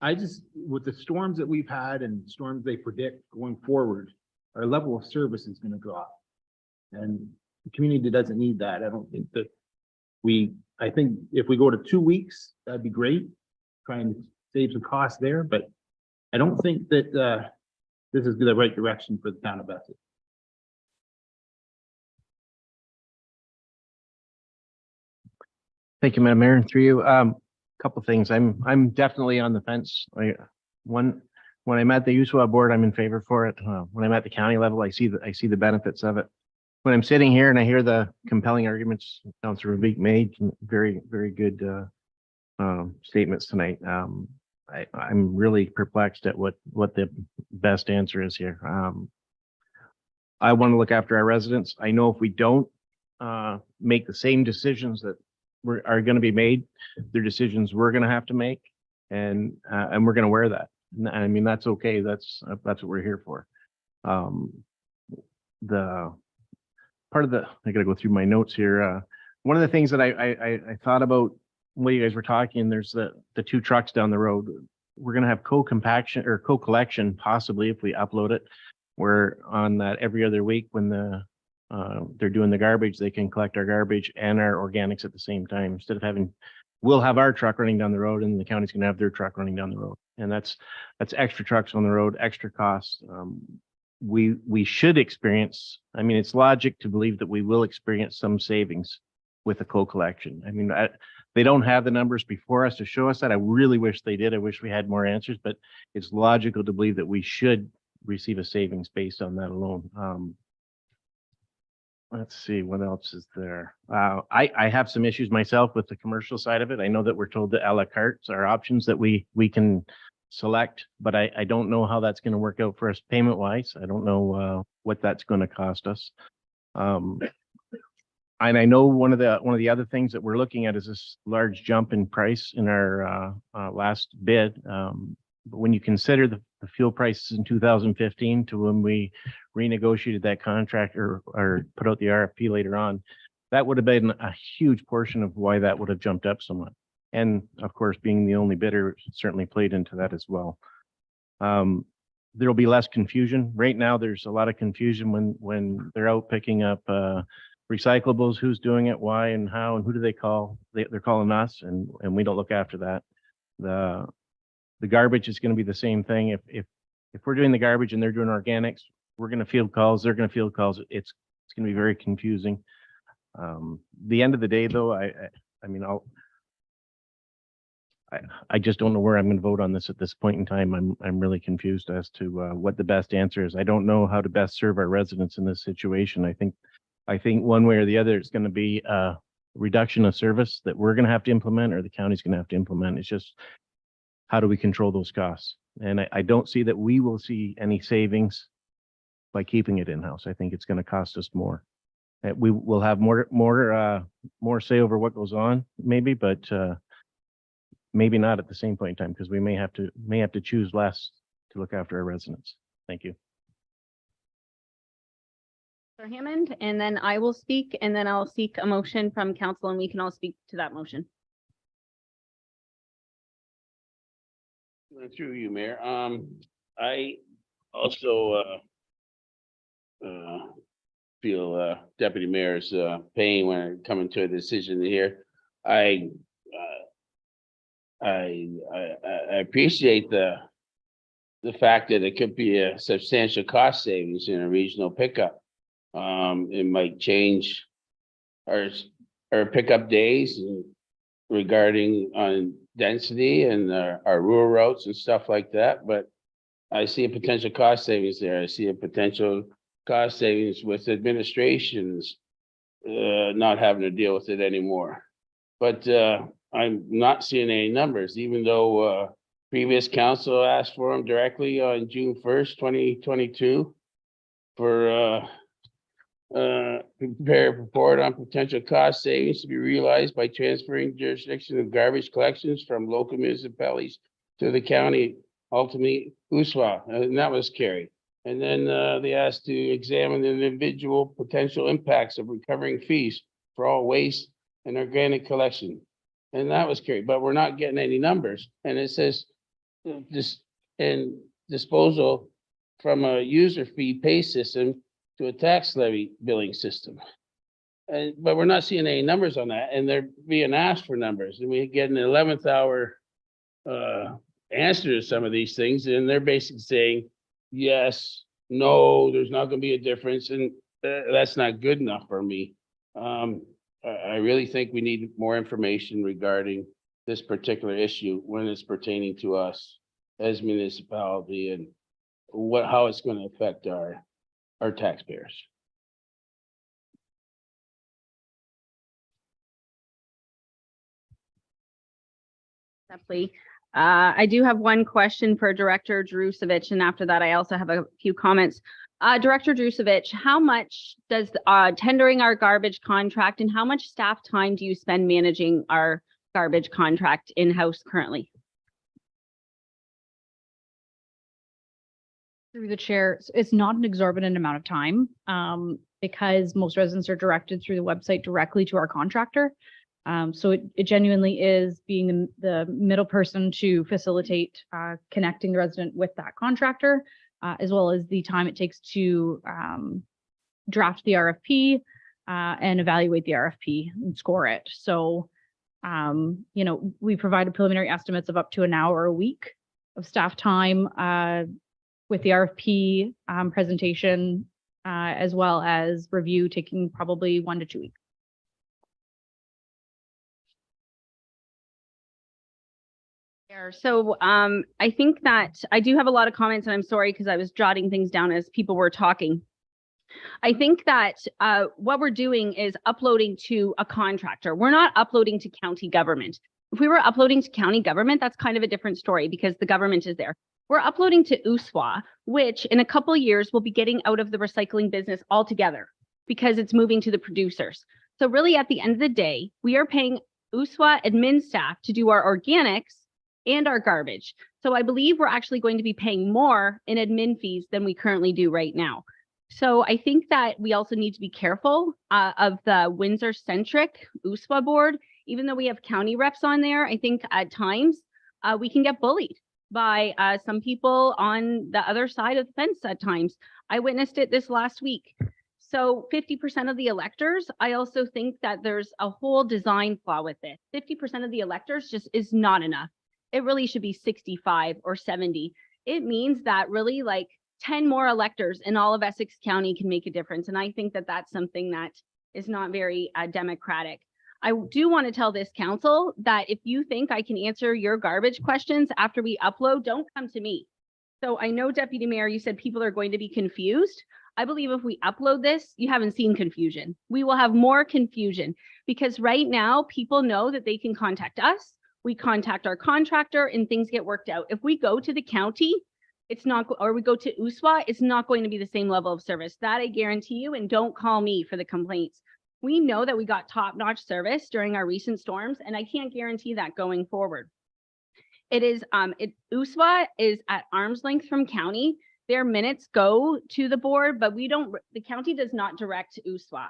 I just, with the storms that we've had and storms they predict going forward, our level of service is going to drop. And the community doesn't need that. I don't think that I think if we go to 2 weeks, that'd be great. Try and save some costs there, but I don't think that this is the right direction for the town of Essex. Thank you, Madam Mayor. And through you, couple things. I'm definitely on the fence. When I'm at the USWA board, I'm in favor for it. When I'm at the county level, I see the benefits of it. When I'm sitting here and I hear the compelling arguments Councilor Ravik made, very, very good statements tonight. I'm really perplexed at what the best answer is here. I want to look after our residents. I know if we don't make the same decisions that are going to be made, they're decisions we're going to have to make, and we're going to wear that. And I mean, that's okay. That's what we're here for. The part of I got to go through my notes here. One of the things that I thought about while you guys were talking, there's the 2 trucks down the road. We're going to have co-compaction or co-collection, possibly, if we upload it. We're on that every other week when they're doing the garbage, they can collect our garbage and our organics at the same time. Instead of we'll have our truck running down the road and the county's gonna have their truck running down the road. And that's extra trucks on the road, extra costs. We should experience, I mean, it's logic to believe that we will experience some savings with a co-collection. I mean, they don't have the numbers before us to show us that. I really wish they did. I wish we had more answers, but it's logical to believe that we should receive a savings based on that alone. Let's see, what else is there? I have some issues myself with the commercial side of it. I know that we're told that a la carte are options that we can select, but I don't know how that's going to work out for us payment wise. I don't know what that's going to cost us. And I know one of the other things that we're looking at is this large jump in price in our last bid. But when you consider the fuel prices in 2015 to when we renegotiated that contract or put out the RFP later on, that would have been a huge portion of why that would have jumped up so much. And of course, being the only bidder certainly played into that as well. There'll be less confusion. Right now, there's a lot of confusion when they're out picking up recyclables, who's doing it, why and how, and who do they call? They're calling us, and we don't look after that. The garbage is going to be the same thing. If we're doing the garbage and they're doing organics, we're going to field calls. They're going to field calls. It's going to be very confusing. The end of the day, though, I mean, I just don't know where I'm going to vote on this at this point in time. I'm really confused as to what the best answer is. I don't know how to best serve our residents in this situation. I think one way or the other, it's going to be a reduction of service that we're going to have to implement, or the county's going to have to implement. It's just, how do we control those costs? And I don't see that we will see any savings by keeping it in-house. I think it's going to cost us more. We will have more say over what goes on, maybe, but maybe not at the same point in time, because we may have to choose less to look after our residents. Thank you. Mr. Hammond, and then I will speak, and then I'll seek a motion from council, and we can all speak to that motion. Through you, Mayor. I also, feel, Deputy Mayor's, pain when it coming to a decision here. I appreciate the fact that it could be a substantial cost savings in a regional pickup. It might change our pickup days regarding on density and our rural routes and stuff like that, but I see a potential cost savings there. I see a potential cost savings with administrations not having to deal with it anymore. But I'm not seeing any numbers, even though previous council asked for them directly on June 1st, 2022 for prepare a report on potential cost savings to be realized by transferring jurisdiction of garbage collections from local municipalities to the county, ultimately USWA, and that was carried. And then they asked to examine the individual potential impacts of recovering fees for all waste and organic collection. And that was carried, but we're not getting any numbers. And it says this and disposal from a user fee pay system to a tax levy billing system. But we're not seeing any numbers on that, and they're being asked for numbers, and we get an 11th hour answer to some of these things, and they're basically saying, yes, no, there's not gonna be a difference, and that's not good enough for me. I really think we need more information regarding this particular issue when it's pertaining to us as municipality and how it's gonna affect our taxpayers. Definitely. I do have one question for Director Drusevich, and after that, I also have a few comments. Director Drusevich, how much does tendering our garbage contract and how much staff time do you spend managing our garbage contract in-house currently? Through the chair, it's not an exorbitant amount of time because most residents are directed through the website directly to our contractor. So it genuinely is being the middle person to facilitate connecting the resident with that contractor, as well as the time it takes to draft the RFP and evaluate the RFP and score it. So, we provide preliminary estimates of up to an hour a week of staff time with the RFP presentation, as well as review taking probably 1 to 2 weeks. So I think that I do have a lot of comments, and I'm sorry because I was jotting things down as people were talking. I think that what we're doing is uploading to a contractor. We're not uploading to county government. If we were uploading to county government, that's kind of a different story because the government is there. We're uploading to USWA, which in a couple of years will be getting out of the recycling business altogether because it's moving to the producers. So really at the end of the day, we are paying USWA admin staff to do our organics and our garbage. So I believe we're actually going to be paying more in admin fees than we currently do right now. So I think that we also need to be careful of the Windsor-centric USWA board. Even though we have county reps on there, I think at times we can get bullied by some people on the other side of the fence at times. I witnessed it this last week. So 50% of the electors, I also think that there's a whole design flaw with it. 50% of the electors just is not enough. It really should be 65 or 70. It means that really like 10 more electors in all of Essex County can make a difference. And I think that that's something that is not very democratic. I do want to tell this council that if you think I can answer your garbage questions after we upload, don't come to me. So I know, Deputy Mayor, you said people are going to be confused. I believe if we upload this, you haven't seen confusion. We will have more confusion because right now people know that they can contact us. We contact our contractor and things get worked out. If we go to the county, it's not, or we go to USWA, it's not going to be the same level of service. That I guarantee you, and don't call me for the complaints. We know that we got top-notch service during our recent storms, and I can't guarantee that going forward. It is, USWA is at arm's length from county. Their minutes go to the board, but the county does not direct USWA.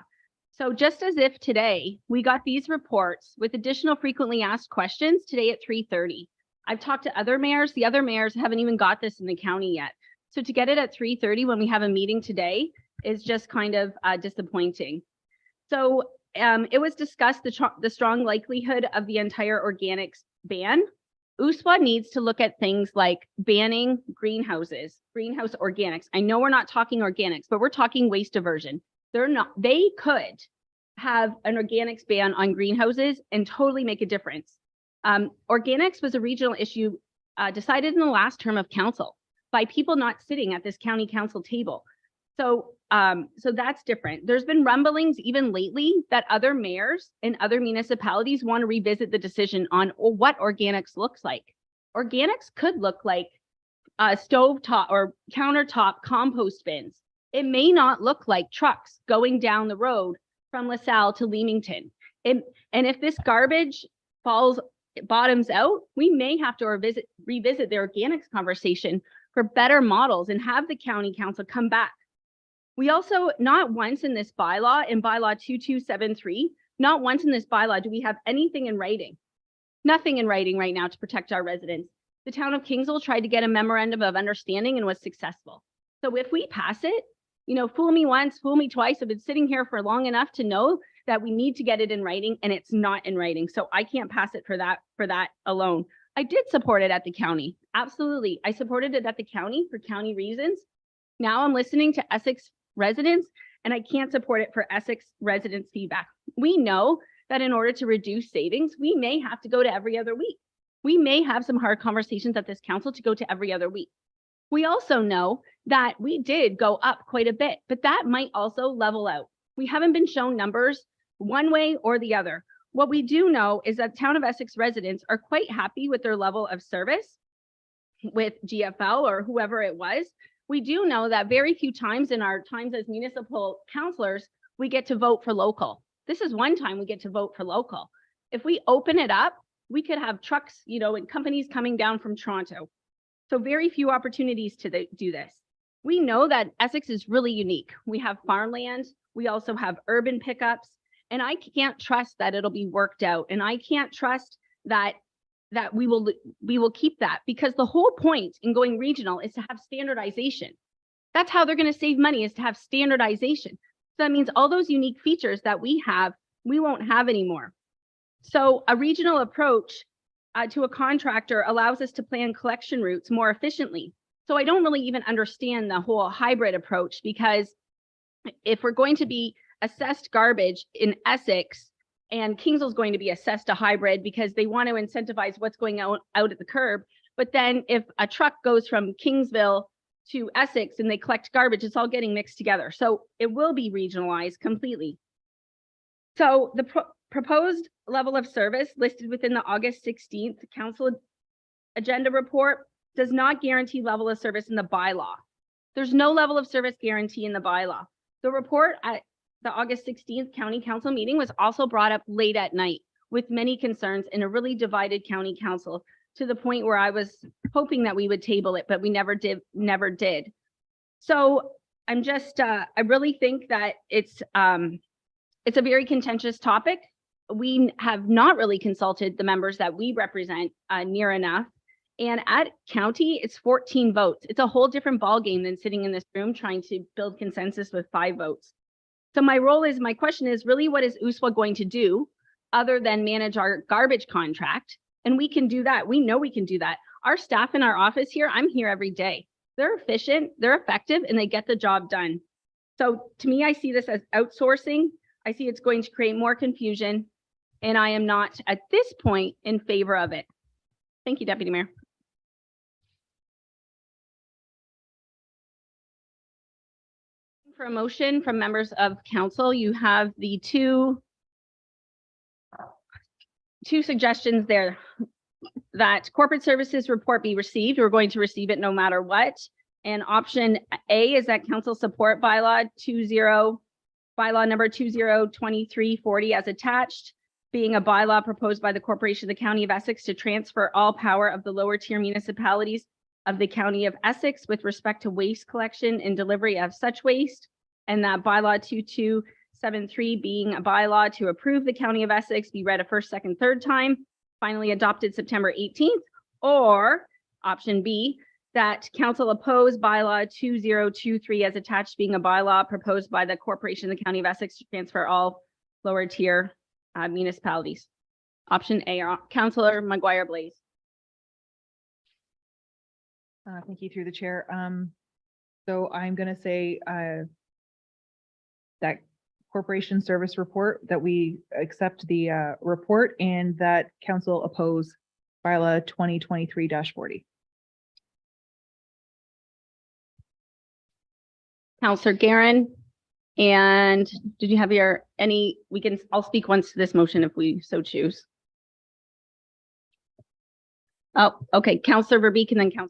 So just as if today we got these reports with additional frequently asked questions today at 3:30, I've talked to other mayors. The other mayors haven't even got this in the county yet. So to get it at 3:30 when we have a meeting today is just kind of disappointing. So it was discussed the strong likelihood of the entire organics ban. USWA needs to look at things like banning greenhouse organics. I know we're not talking organics, but we're talking waste diversion. They could have an organics ban on greenhouses and totally make a difference. Organics was a regional issue decided in the last term of council by people not sitting at this county council table. So that's different. There's been rumblings even lately that other mayors and other municipalities want to revisit the decision on what organics looks like. Organics could look like stovetop or countertop compost bins. It may not look like trucks going down the road from LaSalle to Leamington. And if this garbage bottoms out, we may have to revisit the organics conversation for better models and have the county council come back. We also, not once in this bylaw, in bylaw 2273, not once in this bylaw do we have anything in writing. Nothing in writing right now to protect our residents. The town of Kingsville tried to get a memorandum of understanding and was successful. So if we pass it, fool me once, fool me twice. I've been sitting here for long enough to know that we need to get it in writing, and it's not in writing. So I can't pass it for that alone. I did support it at the county. Absolutely. I supported it at the county for county reasons. Now I'm listening to Essex residents, and I can't support it for Essex residents' feedback. We know that in order to reduce savings, we may have to go to every other week. We may have some hard conversations at this council to go to every other week. We also know that we did go up quite a bit, but that might also level out. We haven't been shown numbers one way or the other. What we do know is that town of Essex residents are quite happy with their level of service with GFL or whoever it was. We do know that very few times in our times as municipal councilors, we get to vote for local. This is one time we get to vote for local. If we open it up, we could have trucks, and companies coming down from Toronto. So very few opportunities to do this. We know that Essex is really unique. We have farmland. We also have urban pickups, and I can't trust that it'll be worked out. And I can't trust that we will keep that, because the whole point in going regional is to have standardization. That's how they're going to save money, is to have standardization. So that means all those unique features that we have, we won't have anymore. So a regional approach to a contractor allows us to plan collection routes more efficiently. So I don't really even understand the whole hybrid approach, because if we're going to be assessed garbage in Essex, and Kingsville is going to be assessed a hybrid because they want to incentivize what's going out at the curb. But then if a truck goes from Kingsville to Essex and they collect garbage, it's all getting mixed together. So it will be regionalized completely. So the proposed level of service listed within the August 16th council agenda report does not guarantee level of service in the bylaw. There's no level of service guarantee in the bylaw. The report at the August 16th county council meeting was also brought up late at night with many concerns in a really divided county council, to the point where I was hoping that we would table it, but we never did. So I'm just, I really think that it's a very contentious topic. We have not really consulted the members that we represent near enough. And at county, it's 14 votes. It's a whole different ballgame than sitting in this room trying to build consensus with 5 votes. So my question is really, what is USWA going to do other than manage our garbage contract? And we can do that. We know we can do that. Our staff in our office here, I'm here every day. They're efficient, they're effective, and they get the job done. So to me, I see this as outsourcing. I see it's going to create more confusion, and I am not at this point in favor of it. Thank you, Deputy Mayor. For a motion from members of council, you have the two suggestions there, that corporate services report be received. We're going to receive it no matter what. And option A is that council support bylaw number 202340 as attached, being a bylaw proposed by the Corporation of the County of Essex to transfer all power of the lower tier municipalities of the County of Essex with respect to waste collection and delivery of such waste, and that bylaw 2273 being a bylaw to approve the County of Essex be read a first, second, third time, finally adopted September 18th, Or option B, that council oppose bylaw 2023 as attached, being a bylaw proposed by the corporation of the county of Essex to transfer all lower tier municipalities. Option A, Councillor Maguire Blaze. Thank you through the chair. So I'm gonna say, that corporation service report, that we accept the, report, and that council oppose bylaw 2023-40. Councillor Garen. And did you have I'll speak once to this motion if we so choose. Oh, okay, Councillor Verbeek and then Councillor.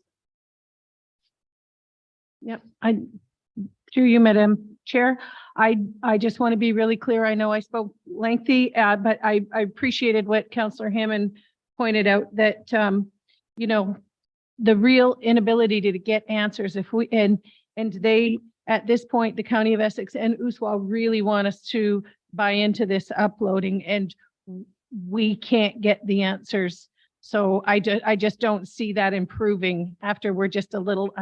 Yep, through you, Madam Chair, I just want to be really clear. I know I spoke lengthy, but I appreciated what Councillor Hammond pointed out, that, you know, the real inability to get answers and they, at this point, the County of Essex and USWA really want us to buy into this uploading, and we can't get the answers. So I just don't see that improving after we're just a little,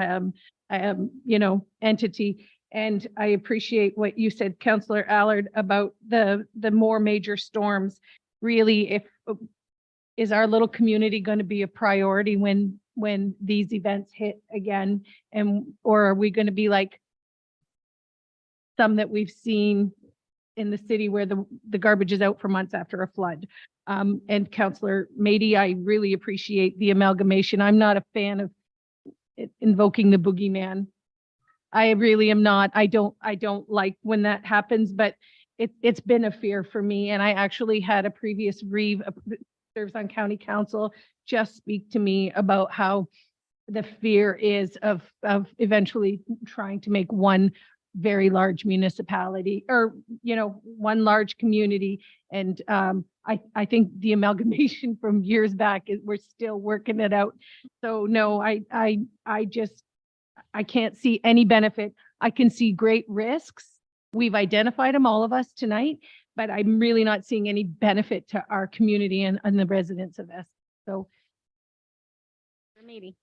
you know, entity. And I appreciate what you said, Councillor Allard, about the more major storms. Really, is our little community going to be a priority when these events hit again? Or are we going to be like some that we've seen in the city where the garbage is out for months after a flood? And Councillor Mady, I really appreciate the amalgamation. I'm not a fan of invoking the boogeyman. I really am not. I don't like when that happens, but it's been a fear for me. And I actually had a previous Reeve serves on county council just speak to me about how the fear is of eventually trying to make one very large municipality, or, you know, one large community. And I think the amalgamation from years back we're still working it out. So no, I can't see any benefit. I can see great risks. We've identified them, all of us tonight, but I'm really not seeing any benefit to our community and the residents of Essex. So. Mady.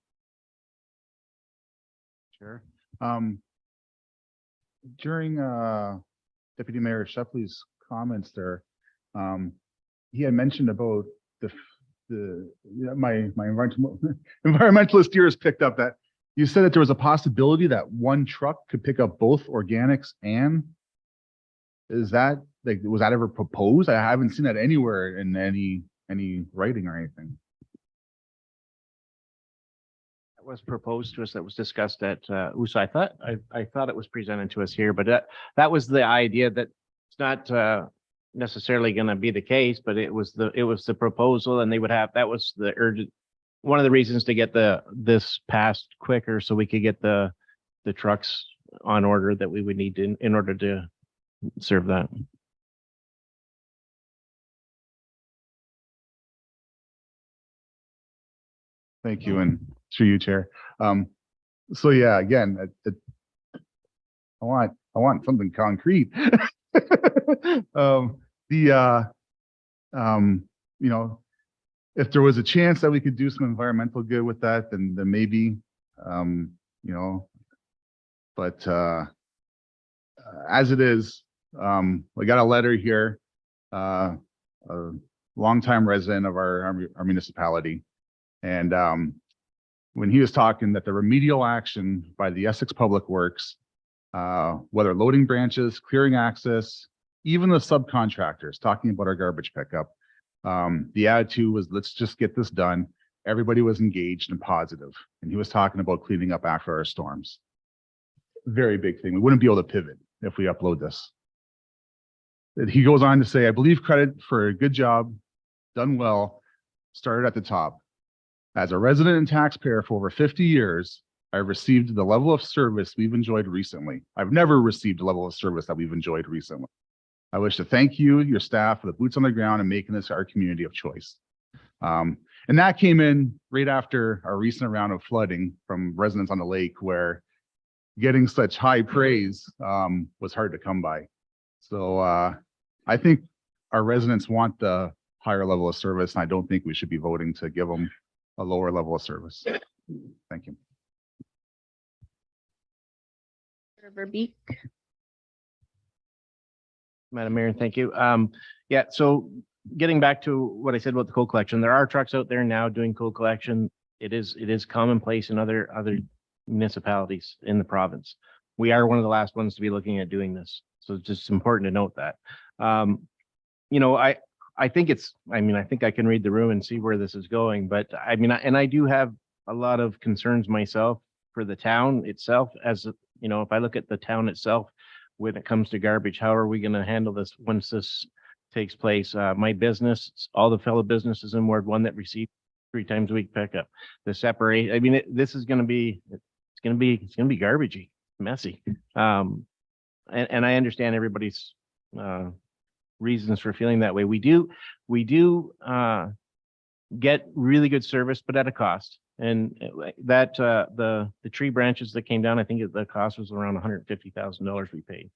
Sure. During Deputy Mayor Shepley's comments there, he had mentioned about my environmentalist ears picked up that you said that there was a possibility that one truck could pick up both organics and, is that, like, was that ever proposed? I haven't seen that anywhere in any writing or anything. That was proposed to us, that was discussed at USA. I thought it was presented to us here, but that was the idea, that it's not necessarily going to be the case, but it was the proposal, and they would have, that was the urgent, one of the reasons to get this passed quicker, so we could get the trucks on order that we would need in order to serve that. Thank you, and through you, Chair. So yeah, again, I want something concrete. You know, if there was a chance that we could do some environmental good with that, then maybe, you know, but as it is, we got a letter here, a longtime resident of our municipality. And when he was talking that the remedial action by the Essex Public Works, whether loading branches, clearing access, even the subcontractors, talking about our garbage pickup, the attitude was, let's just get this done. Everybody was engaged and positive. And he was talking about cleaning up after our storms. Very big thing. We wouldn't be able to pivot if we upload this. He goes on to say, I believe credit for a good job, done well, started at the top. As a resident and taxpayer for over 50 years, I've received the level of service we've enjoyed recently. I've never received a level of service that we've enjoyed recently. I wish to thank you, your staff, for the boots on the ground and making this our community of choice. And that came in right after our recent round of flooding from residents on the lake, where getting such high praise was hard to come by. So I think our residents want the higher level of service, and I don't think we should be voting to give them a lower level of service. Thank you. Verbeek. Madam Mayor, thank you. Yeah, so getting back to what I said about the coal collection, there are trucks out there now doing coal collection. It is commonplace in other municipalities in the province. We are one of the last ones to be looking at doing this. So it's just important to note that. You know, I think I think I can read the room and see where this is going, but I mean, and I do have a lot of concerns myself for the town itself. As you know, if I look at the town itself, when it comes to garbage, how are we going to handle this once this takes place? My business, all the fellow businesses in Ward 1 that receive 3 times a week pickup, the separate, I mean, this is going to be, it's going to be garbagey, messy. And I understand everybody's reasons for feeling that way. We do get really good service, but at a cost. And that the tree branches that came down, I think the cost was around $150,000 we paid.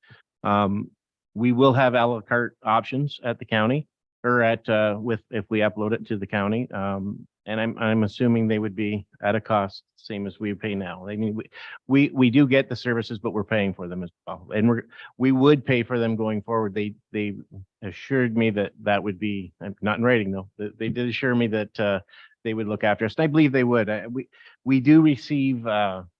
We will have a la carte options at the county or at if we upload it to the county. And I'm assuming they would be at a cost same as we pay now. I mean, we do get the services, but we're paying for them as well. And we would pay for them going forward. They assured me that would be, not in writing though. They did assure me that they would look after us. And I believe they would. We do receive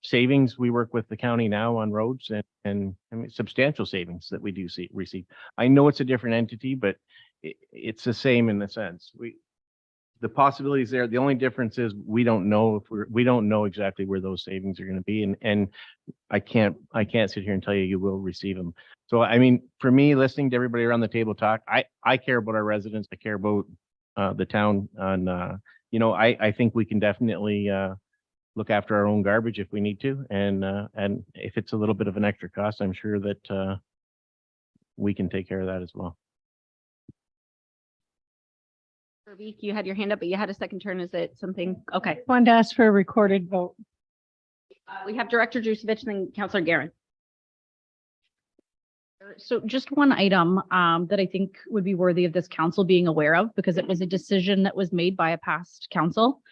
savings. We work with the county now on roads and I mean, substantial savings that we do receive. I know it's a different entity, but it's the same in the sense. The possibilities there. The only difference is we don't know we don't know exactly where those savings are going to be, and I can't sit here and tell you will receive them. So I mean, for me, listening to everybody around the table talk, I care about our residents. I care about the town, and you know, I think we can definitely look after our own garbage if we need to, and if it's a little bit of an extra cost, I'm sure that we can take care of that as well. Verbeek, you had your hand up, but you had a second turn. Is it something? Okay. Wanted to ask for a recorded vote. We have Director Jusevich and then Councillor Guerin. So just one item that I think would be worthy of this council being aware of, because it was a decision that was made by a past council.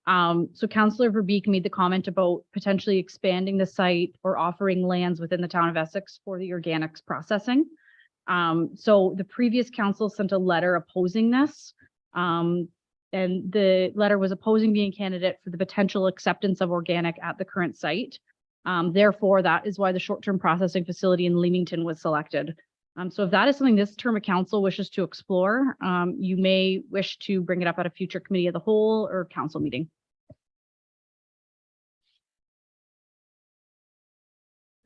So Councillor Verbeek made the comment about potentially expanding the site or offering lands within the town of Essex for the organics processing. So the previous council sent a letter opposing this. And the letter was opposing being a candidate for the potential acceptance of organic at the current site. Therefore, that is why the short-term processing facility in Leamington was selected. So if that is something this term of council wishes to explore, you may wish to bring it up at a future committee of the whole or council meeting.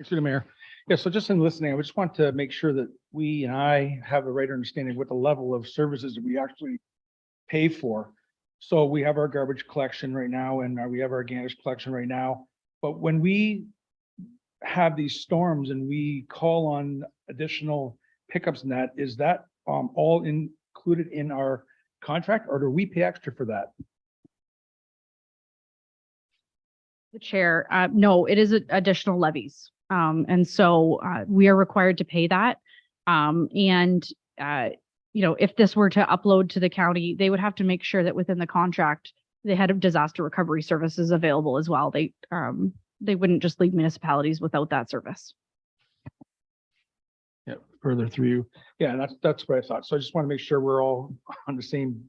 Through the mayor. Yeah, so just in listening, I just want to make sure that we and I have the right understanding of what the level of services that we actually pay for. So we have our garbage collection right now and we have our organics collection right now. But when we have these storms and we call on additional pickups in that, is that all included in our contract or do we pay extra for that? The chair, no, it is additional levies. And so we are required to pay that. You know, if this were to upload to the county, they would have to make sure that within the contract, they had disaster recovery services available as well. They wouldn't just leave municipalities without that service. Yeah, further through you. Yeah, that's what I thought. So I just want to make sure we're all on the same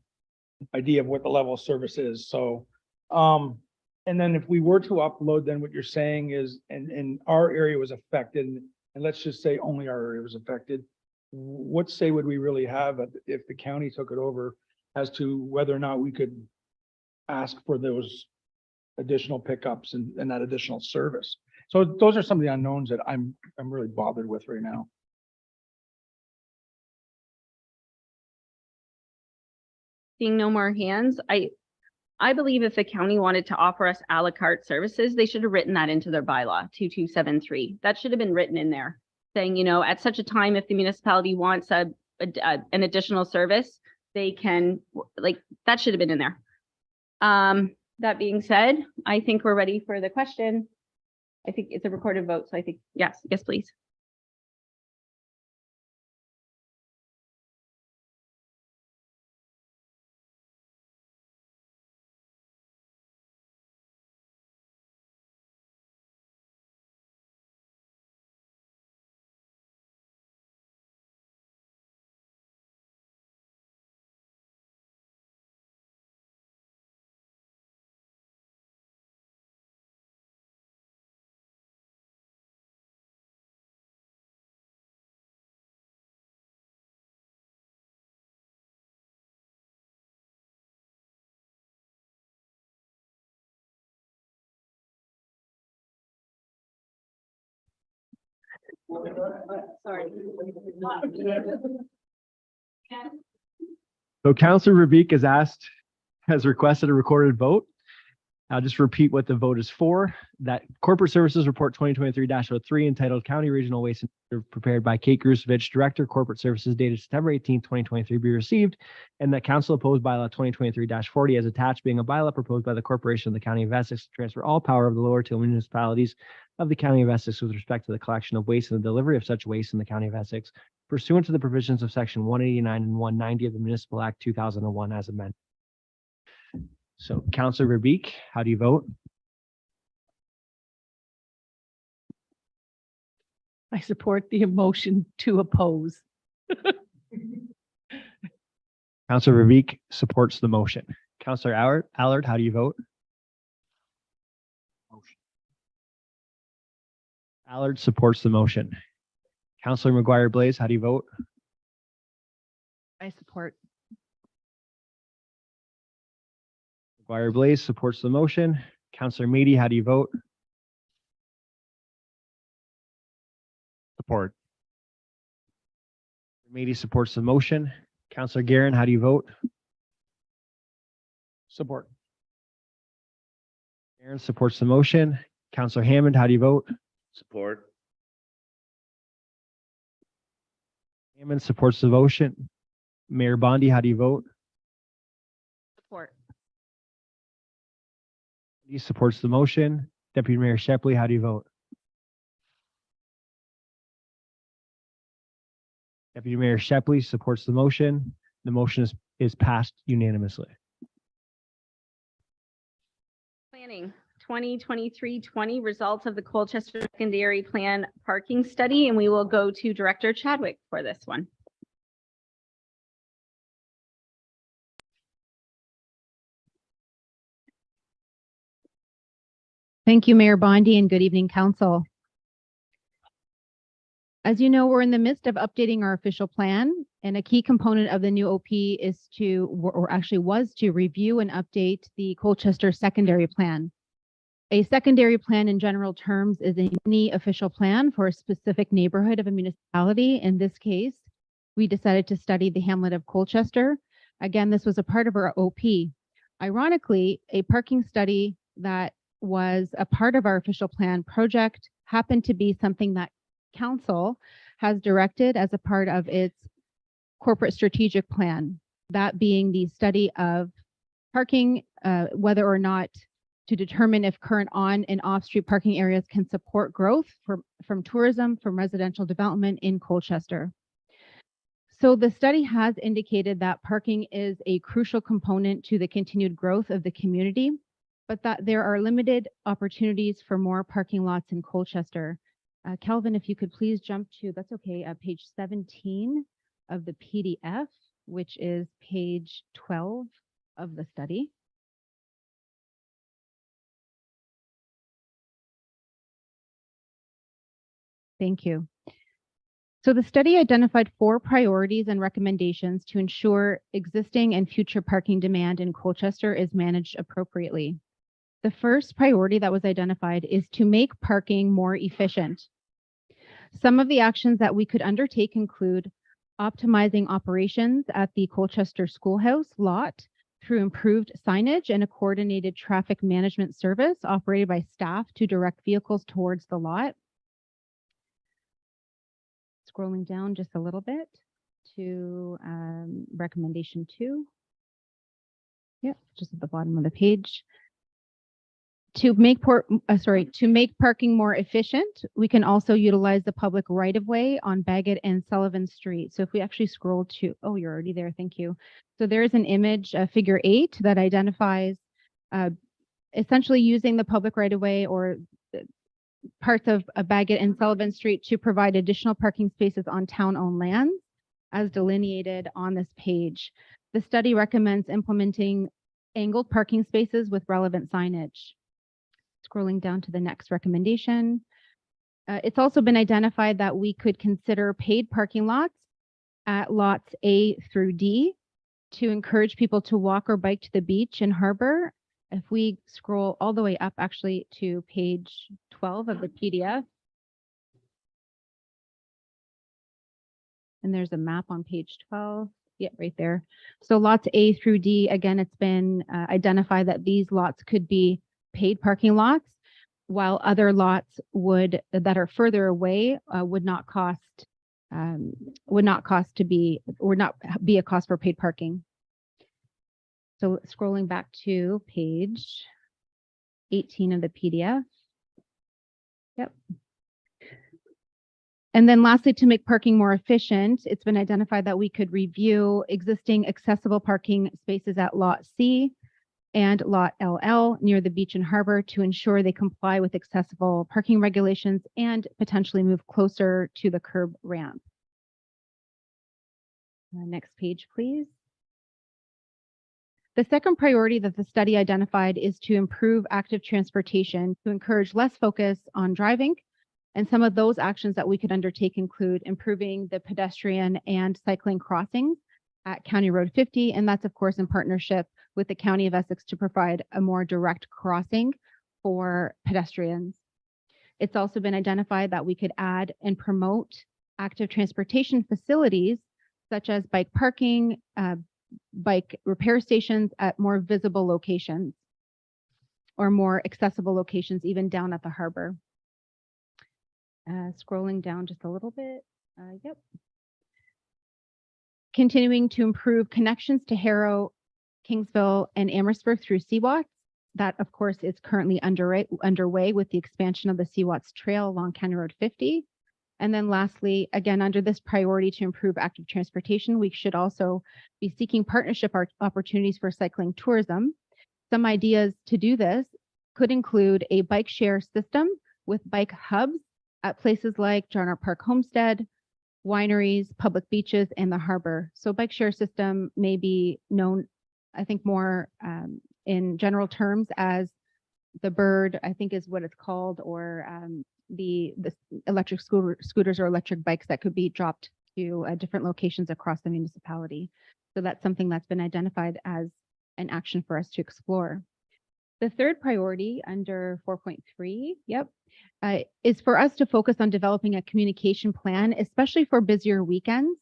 idea of what the level of service is. So, and then if we were to upload, then what you're saying is, and our area was affected, and let's just say only our area was affected, what say would we really have if the county took it over as to whether or not we could ask for those additional pickups and that additional service? So those are some of the unknowns that I'm really bothered with right now. Seeing no more hands, I believe if the county wanted to offer us a la carte services, they should have written that into their bylaw 2273. That should have been written in there saying, you know, at such a time, if the municipality wants an additional service, they can, like, that should have been in there. That being said, I think we're ready for the question. I think it's a recorded vote. So I think, yes, please. So Counselor Verbeek has requested a recorded vote. I'll just repeat what the vote is for. That Corporate Services Report 2023-03 entitled County Regional Waste Initiative prepared by Kate Grusevich, Director, Corporate Services, dated September 18th, 2023, be received, and that Council opposed bylaw 2023-40 as attached, being a bylaw proposed by the Corporation of the County of Essex to transfer all power of the Lower Till municipalities of the County of Essex with respect to the collection of waste and the delivery of such waste in the County of Essex pursuant to the provisions of Section 189 and 190 of the Municipal Act 2001 as amended. So Counselor Verbeek, how do you vote? I support the motion to oppose. Counselor Verbeek supports the motion. Counselor Allard, how do you vote? Allard supports the motion. Counselor McGuire Blaze, how do you vote? I support. McGuire Blaze supports the motion. Counselor Meady, how do you vote? Support. Meady supports the motion. Counselor Guerin, how do you vote? Support. Guerin supports the motion. Counselor Hammond, how do you vote? Support. Hammond supports the motion. Mayor Bondi, how do you vote? Support. He supports the motion. Deputy Mayor Shepley, how do you vote? Deputy Mayor Shepley supports the motion. The motion is passed unanimously. Planning 2023-20 results of the Colchester Secondary Plan Parking Study, and we will go to Director Chadwick for this one. Thank you, Mayor Bondi, and good evening, Council. As you know, we're in the midst of updating our official plan, and a key component of the new OP is to, or actually was to review and update the Colchester Secondary Plan. A secondary plan in general terms is a mini official plan for a specific neighborhood of a municipality. In this case, we decided to study the hamlet of Colchester. Again, this was a part of our OP. Ironically, a parking study that was a part of our official plan project happened to be something that Council has directed as a part of its corporate strategic plan, that being the study of parking, whether or not to determine if current on and off-street parking areas can support growth from tourism, from residential development in Colchester. So the study has indicated that parking is a crucial component to the continued growth of the community, but that there are limited opportunities for more parking lots in Colchester. Kelvin, if you could please jump to, that's okay, page 17 of the PDF, which is page 12 of the study. Thank you. So the study identified 4 priorities and recommendations to ensure existing and future parking demand in Colchester is managed appropriately. The first priority that was identified is to make parking more efficient. Some of the actions that we could undertake include optimizing operations at the Colchester Schoolhouse lot through improved signage and a coordinated traffic management service operated by staff to direct vehicles towards the lot. Scrolling down just a little bit to recommendation 2. Yep, just at the bottom of the page. To make parking more efficient, we can also utilize the public right-of-way on Bagot and Sullivan Street. So if we actually scroll to, oh, you're already there, thank you. So there is an image, figure 8, that identifies essentially using the public right-of-way or parts of Bagot and Sullivan Street to provide additional parking spaces on town-owned lands, as delineated on this page. The study recommends implementing angled parking spaces with relevant signage. Scrolling down to the next recommendation. It's also been identified that we could consider paid parking lots at lots A through D to encourage people to walk or bike to the beach and harbor. If we scroll all the way up actually to page 12 of the PDF, And there's a map on page 12. Yeah, right there. So lots A through D, again, it's been identified that these lots could be paid parking lots, while other lots that are further away would not be a cost for paid parking. So scrolling back to page 18 of the PDF. Yep. And then lastly, to make parking more efficient, it's been identified that we could review existing accessible parking spaces at Lot C and Lot LL near the beach and harbor to ensure they comply with accessible parking regulations and potentially move closer to the curb ramp. Next page, please. The second priority that the study identified is to improve active transportation to encourage less focus on driving. And some of those actions that we could undertake include improving the pedestrian and cycling crossings at County Road 50. And that's, of course, in partnership with the County of Essex to provide a more direct crossing for pedestrians. It's also been identified that we could add and promote active transportation facilities such as bike parking, bike repair stations at more visible locations or more accessible locations, even down at the harbor. Scrolling down just a little bit. Yep. Continuing to improve connections to Harrow, Kingsville, and Amherstburg through CWATS. That, of course, is currently underway with the expansion of the CWATS Trail along County Road 50. And then lastly, again, under this priority to improve active transportation, we should also be seeking partnership opportunities for cycling tourism. Some ideas to do this could include a bike share system with bike hubs at places like John R. Park Homestead, wineries, public beaches, and the harbor. So bike share system may be known, I think, more in general terms as the Bird, I think is what it's called, or the electric scooters or electric bikes that could be dropped to different locations across the municipality. So that's something that's been identified as an action for us to explore. The third priority under 4.3, is for us to focus on developing a communication plan, especially for busier weekends,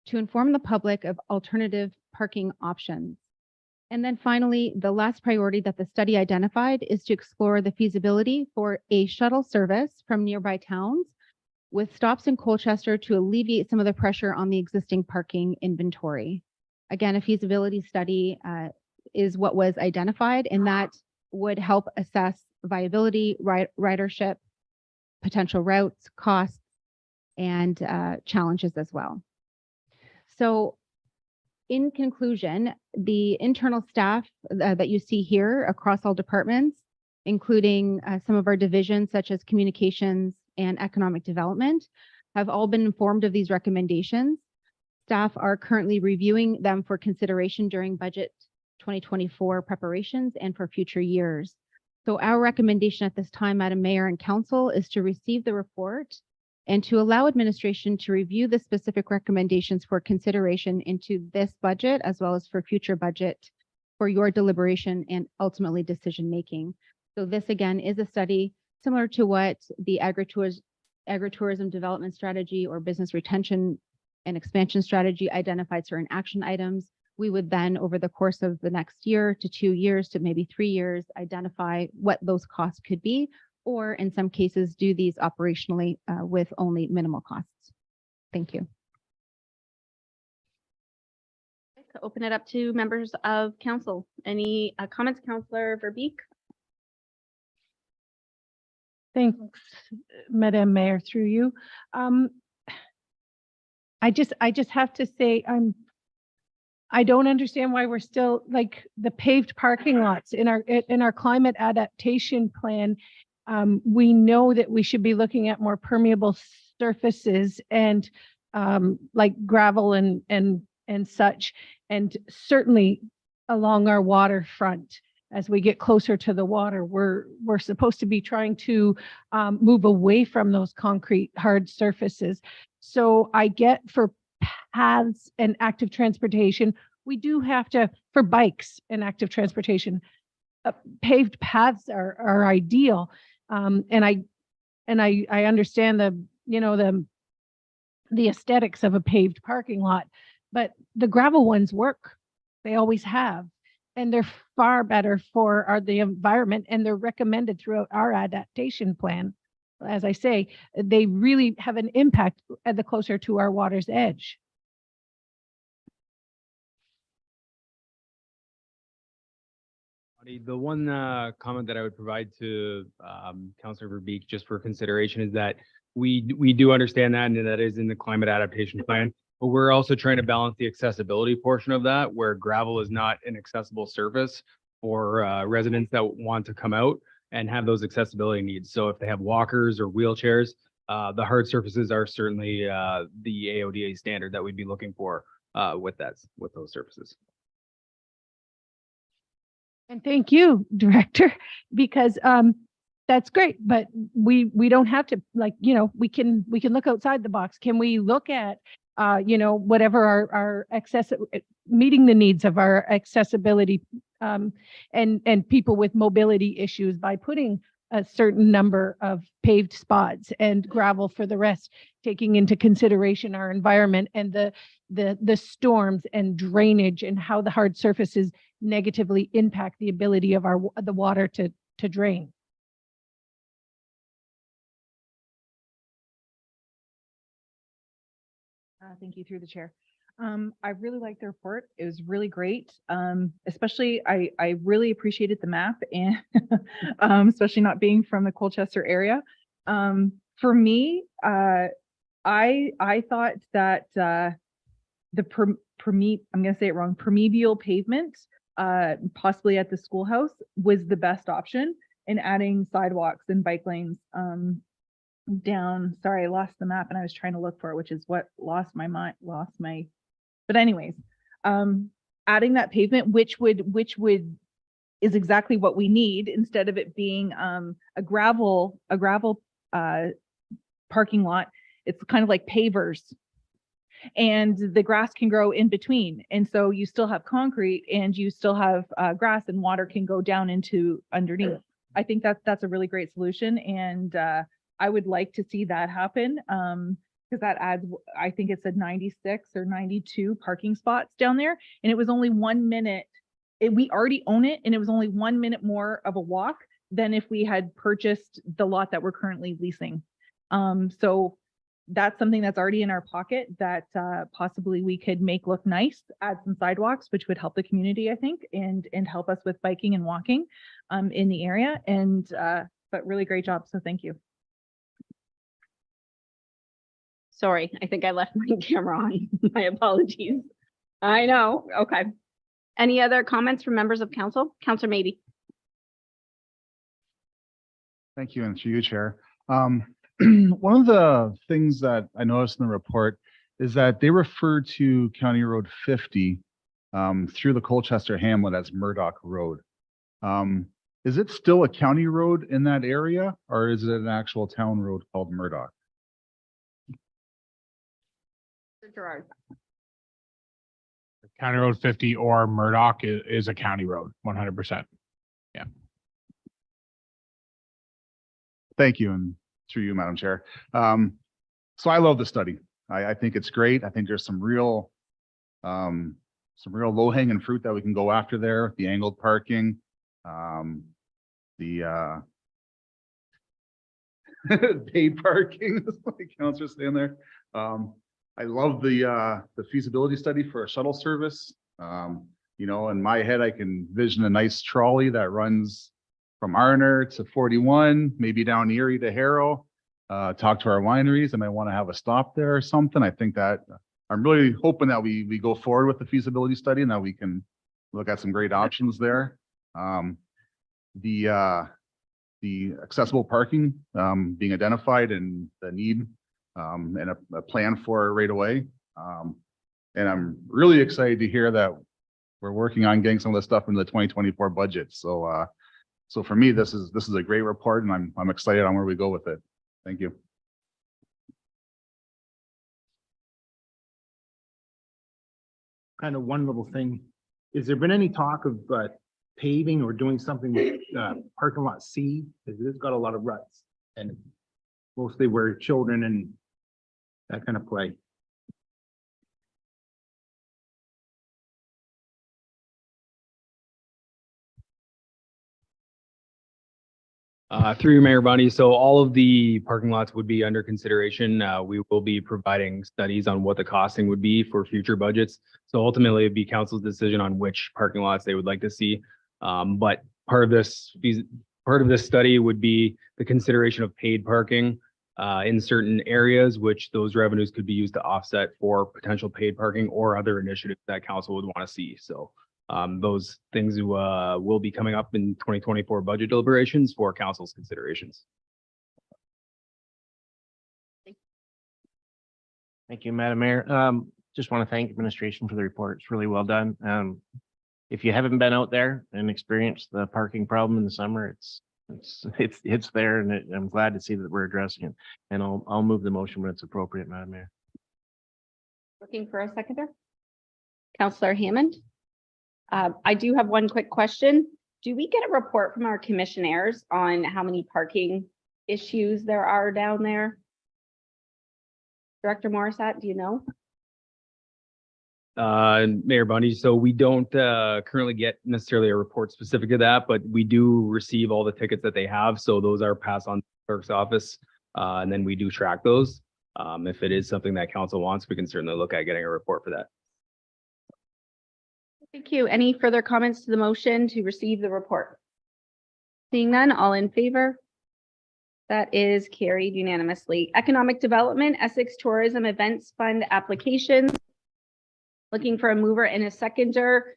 to inform the public of alternative parking options. And then finally, the last priority that the study identified is to explore the feasibility for a shuttle service from nearby towns with stops in Colchester to alleviate some of the pressure on the existing parking inventory. Again, a feasibility study is what was identified, and that would help assess viability, ridership, potential routes, costs, and challenges as well. So in conclusion, the internal staff that you see here across all departments, including some of our divisions such as communications and economic development, have all been informed of these recommendations. Staff are currently reviewing them for consideration during budget 2024 preparations and for future years. So our recommendation at this time, Madam Mayor and Council, is to receive the report and to allow administration to review the specific recommendations for consideration into this budget, as well as for future budget for your deliberation and ultimately decision-making. So this again is a study similar to what the agritourism development strategy or business retention and expansion strategy identified certain action items. We would then, over the course of the next year to 2 years to maybe 3 years, identify what those costs could be, or in some cases, do these operationally with only minimal costs. Thank you. To open it up to members of council. Any comments, Councillor Verbeek? Thanks, Madam Mayor, through you. I just have to say, I don't understand why we're still like the paved parking lots in our climate adaptation plan. We know that we should be looking at more permeable surfaces and like gravel and such, and certainly along our waterfront. As we get closer to the water, we're supposed to be trying to move away from those concrete hard surfaces. So I get for paths and active transportation, we do have to, for bikes and active transportation, paved paths are ideal. And I understand the the aesthetics of a paved parking lot, but the gravel ones work. They always have. And they're far better for the environment, and they're recommended throughout our adaptation plan. As I say, they really have an impact at the closer to our water's edge. The one comment that I would provide to Councillor Verbeek just for consideration is that we do understand that, and that is in the climate adaptation plan. But we're also trying to balance the accessibility portion of that, where gravel is not an accessible surface for residents that want to come out and have those accessibility needs. So if they have walkers or wheelchairs, the hard surfaces are certainly the AODA standard that we'd be looking for with those surfaces. And thank you, Director, because that's great, but we don't have to, like, you know, we can look outside the box. Can we look at you know, whatever our meeting the needs of our accessibility and people with mobility issues by putting a certain number of paved spots and gravel for the rest, taking into consideration our environment and the storms and drainage and how the hard surfaces negatively impact the ability of the water to drain. Thank you through the chair. I really liked the report. It was really great. Especially I really appreciated the map and especially not being from the Colchester area. For me, I thought that I'm going to say it wrong, permeable pavement, possibly at the schoolhouse, was the best option in adding sidewalks and bike lanes down. Sorry, I lost the map and I was trying to look for it, which is what but anyways, adding that pavement, which is exactly what we need, instead of it being a gravel parking lot. It's kind of like pavers, and the grass can grow in between. And so you still have concrete and you still have grass, and water can go down into underneath. I think that's a really great solution. And I would like to see that happen because that adds, I think it said 96 or 92 parking spots down there. And it was only 1 minute. We already own it. And it was only 1 minute more of a walk than if we had purchased the lot that we're currently leasing. So that's something that's already in our pocket that possibly we could make look nice, add some sidewalks, which would help the community, I think, and help us with biking and walking in the area. And but really great job. So thank you. Sorry, I think I left my camera on. My apologies. I know. Okay. Any other comments from members of council? Councillor Maybe. Thank you, and through you, Chair. One of the things that I noticed in the report is that they refer to County Road 50 through the Colchester hamlet as Murdoch Road. Is it still a county road in that area, or is it an actual town road called Murdoch? Gerard. County Road 50 or Murdoch is a county road, 100%. Yeah. Thank you, and through you, Madam Chair. So I love the study. I think it's great. I think there's some real low-hanging fruit that we can go after there. The angled parking, the paid parking, like Councilor's saying there. I love the feasibility study for a shuttle service. You know, in my head, I can vision a nice trolley that runs from Arner to 41, maybe down Erie to Harrow, talk to our wineries, and I want to have a stop there or something. I think that I'm really hoping that we go forward with the feasibility study and that we can look at some great options there. The accessible parking being identified and the need and a plan for it right away. And I'm really excited to hear that we're working on getting some of this stuff into the 2024 budget. So so for me, this is a great report, and I'm excited on where we go with it. Thank you. Kind of one little thing. Has there been any talk of paving or doing something with parking lot C? Because it's got a lot of ruts, and mostly where children and that kind of play. Through you, Mayor Bundy. So all of the parking lots would be under consideration. We will be providing studies on what the costing would be for future budgets. So ultimately it'd be council's decision on which parking lots they would like to see. But part of this study would be the consideration of paid parking in certain areas, which those revenues could be used to offset for potential paid parking or other initiatives that council would want to see. So those things will be coming up in 2024 budget deliberations for council's considerations. Thank you, Madam Mayor. Just want to thank administration for the report. It's really well done. If you haven't been out there and experienced the parking problem in the summer, it's there, and I'm glad to see that we're addressing it. And I'll move the motion when it's appropriate, Madam Mayor. Looking for a seconder? Counselor Hammond? I do have one quick question. Do we get a report from our commissioners on how many parking issues there are down there? Director Morissette, do you know? Mayor Bundy, so we don't currently get necessarily a report specific to that, but we do receive all the tickets that they have. So those are passed on to the clerk's office, and then we do track those. If it is something that council wants, we can certainly look at getting a report for that. Thank you. Any further comments to the motion to receive the report? Seeing none, all in favor? That is carried unanimously. Economic Development, Essex Tourism Events Fund applications. Looking for a mover and a seconder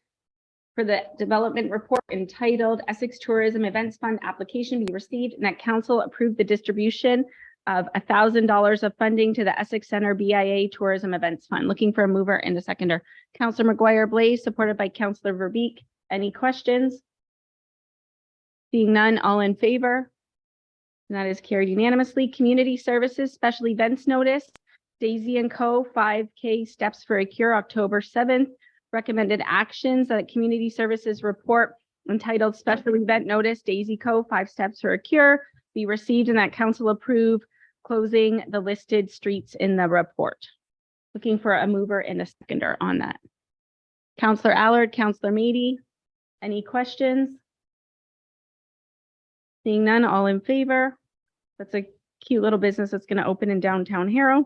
for the development report entitled Essex Tourism Events Fund application be received and that council approve the distribution of $1,000 of funding to the Essex Center BIA Tourism Events Fund. Looking for a mover and a seconder. Councillor McGuire Blaze, supported by Councillor Verbeek. Any questions? Seeing none, all in favor? And that is carried unanimously. Community Services Special Events Notice, Daisy & Co. 5K Steps for a Cure, October 7th. Recommended actions, that Community Services report entitled Special Event Notice, Daisy Co. 5 Steps for a Cure be received and that council approve closing the listed streets in the report. Looking for a mover and a seconder on that. Councillor Allard, Councillor Meady, any questions? Seeing none, all in favor? That's a cute little business that's going to open in downtown Harrow.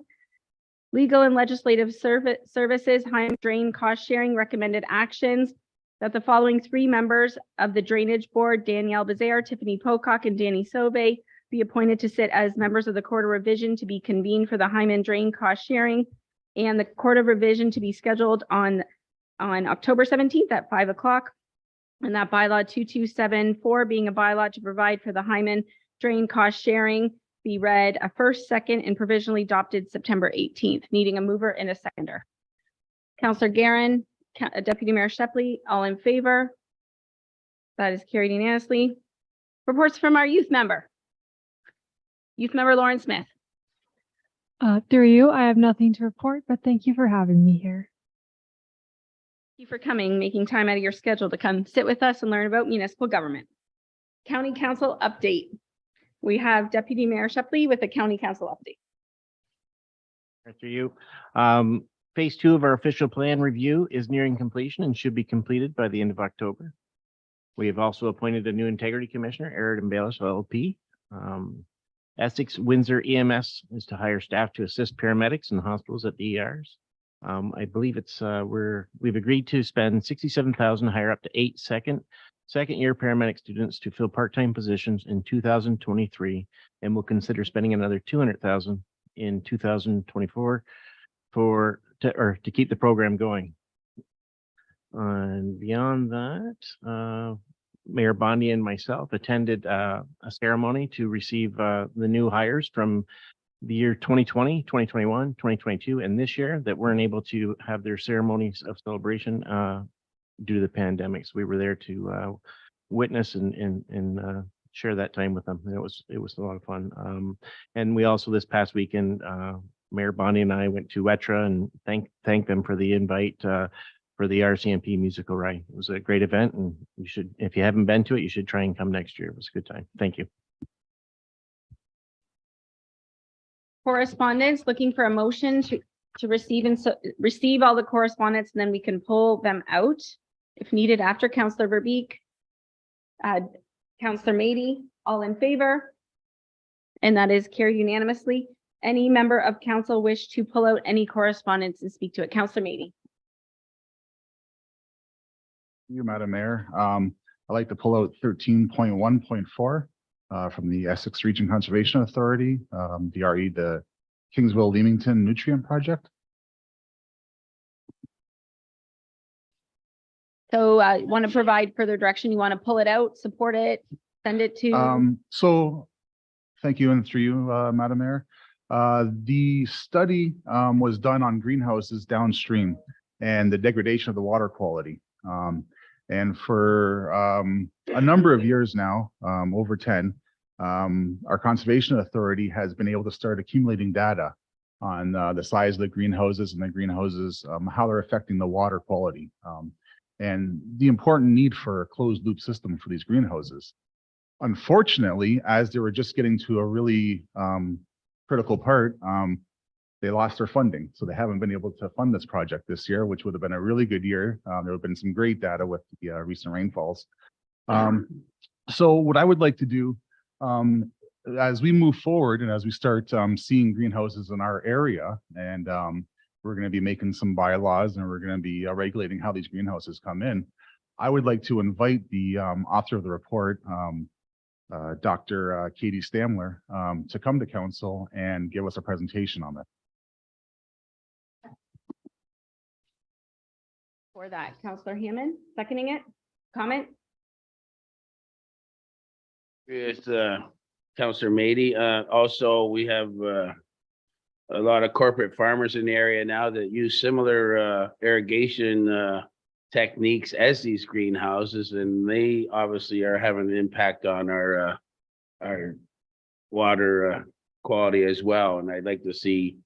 Legal and Legislative Services, Heim Drain Cost Sharing recommended actions, that the following 3 members of the Drainage Board, Danielle Bezaire, Tiffany Pocock, and Danny Sauve, be appointed to sit as members of the Court of Revision to be convened for the Hyman Drain Cost Sharing, and the Court of Revision to be scheduled on October 17th at 5 o'clock. And that bylaw 2274 being a bylaw to provide for the Hyman Drain Cost Sharing be read a first, second, and provisionally adopted September 18th, needing a mover and a seconder. Councillor Guerin, Deputy Mayor Shepley, all in favor? That is carried unanimously. Reports from our youth member. Youth member Lauren Smith. Through you, I have nothing to report, but thank you for having me here. Thank you for coming, making time out of your schedule to come sit with us and learn about municipal government. County Council update. We have Deputy Mayor Shepley with the County Council update. After you. Phase 2 of our official plan review is nearing completion and should be completed by the end of October. We have also appointed a new integrity commissioner, Eric Baelish LLP. Essex Windsor EMS is to hire staff to assist paramedics in hospitals at the ERs. I believe it's we've agreed to spend $67,000 to hire up to 8 second-year paramedic students to fill part-time positions in 2023, and we'll consider spending another $200,000 in 2024 to keep the program going. And beyond that, Mayor Bondi and myself attended a ceremony to receive the new hires from the year 2020, 2021, 2022, and this year that weren't able to have their ceremonies of celebration due to the pandemic. So we were there to witness and share that time with them. And it was a lot of fun. And we also this past weekend, Mayor Bondi and I went to Wetra and thank them for the invite for the RCMP musical ride. It was a great event, and you should, if you haven't been to it, you should try and come next year. It was a good time. Thank you. Correspondence, looking for a motion to receive and receive all the correspondence, and then we can pull them out if needed after. Counselor Verbeek. Counselor Mady, all in favor? And that is carried unanimously. Any member of council wish to pull out any correspondence and speak to it? Counselor Mady. You, Madam Mayor. I'd like to pull out 13.1.4 from the Essex Region Conservation Authority, DRE, the Kingsville Leamington Nutrient Project. So want to provide further direction? You want to pull it out, support it, send it to? So thank you, and through you, Madam Mayor. The study was done on greenhouses downstream and the degradation of the water quality. And for a number of years now, over 10, our Conservation Authority has been able to start accumulating data on the size of the greenhouses and the greenhouses, how they're affecting the water quality. And the important need for a closed loop system for these greenhouses. Unfortunately, as they were just getting to a really critical part, they lost their funding. So they haven't been able to fund this project this year, which would have been a really good year. There would have been some great data with the recent rainfalls. So what I would like to do as we move forward and as we start seeing greenhouses in our area, and we're going to be making some bylaws and we're going to be regulating how these greenhouses come in. I would like to invite the author of the report, Dr. Katie Stamler, to come to council and give us a presentation on that. For that, Counselor Hammond, seconding it, comment? With Counselor Mady, also, we have a lot of corporate farmers in the area now that use similar irrigation techniques as these greenhouses, and they obviously are having an impact on our water quality as well. And I'd like to see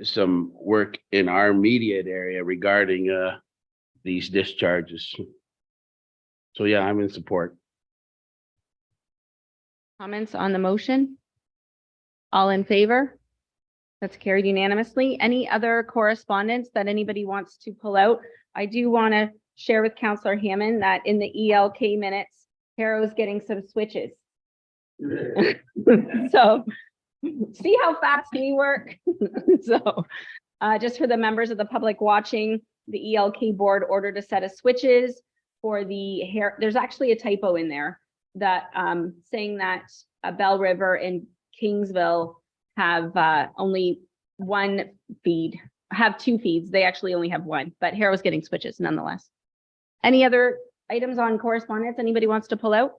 some work in our immediate area regarding these discharges. So yeah, I'm in support. Comments on the motion? All in favor? That's carried unanimously. Any other correspondence that anybody wants to pull out? I do want to share with Counselor Hammond that in the ELK minutes, Harrow's getting some switches. So see how fast we work. So just for the members of the public watching, the ELK board ordered a set of switches for the hair. There's actually a typo in there that saying that Bell River and Kingsville have only one feed, have two feeds. They actually only have one, but Harrow's getting switches nonetheless. Any other items on correspondence anybody wants to pull out?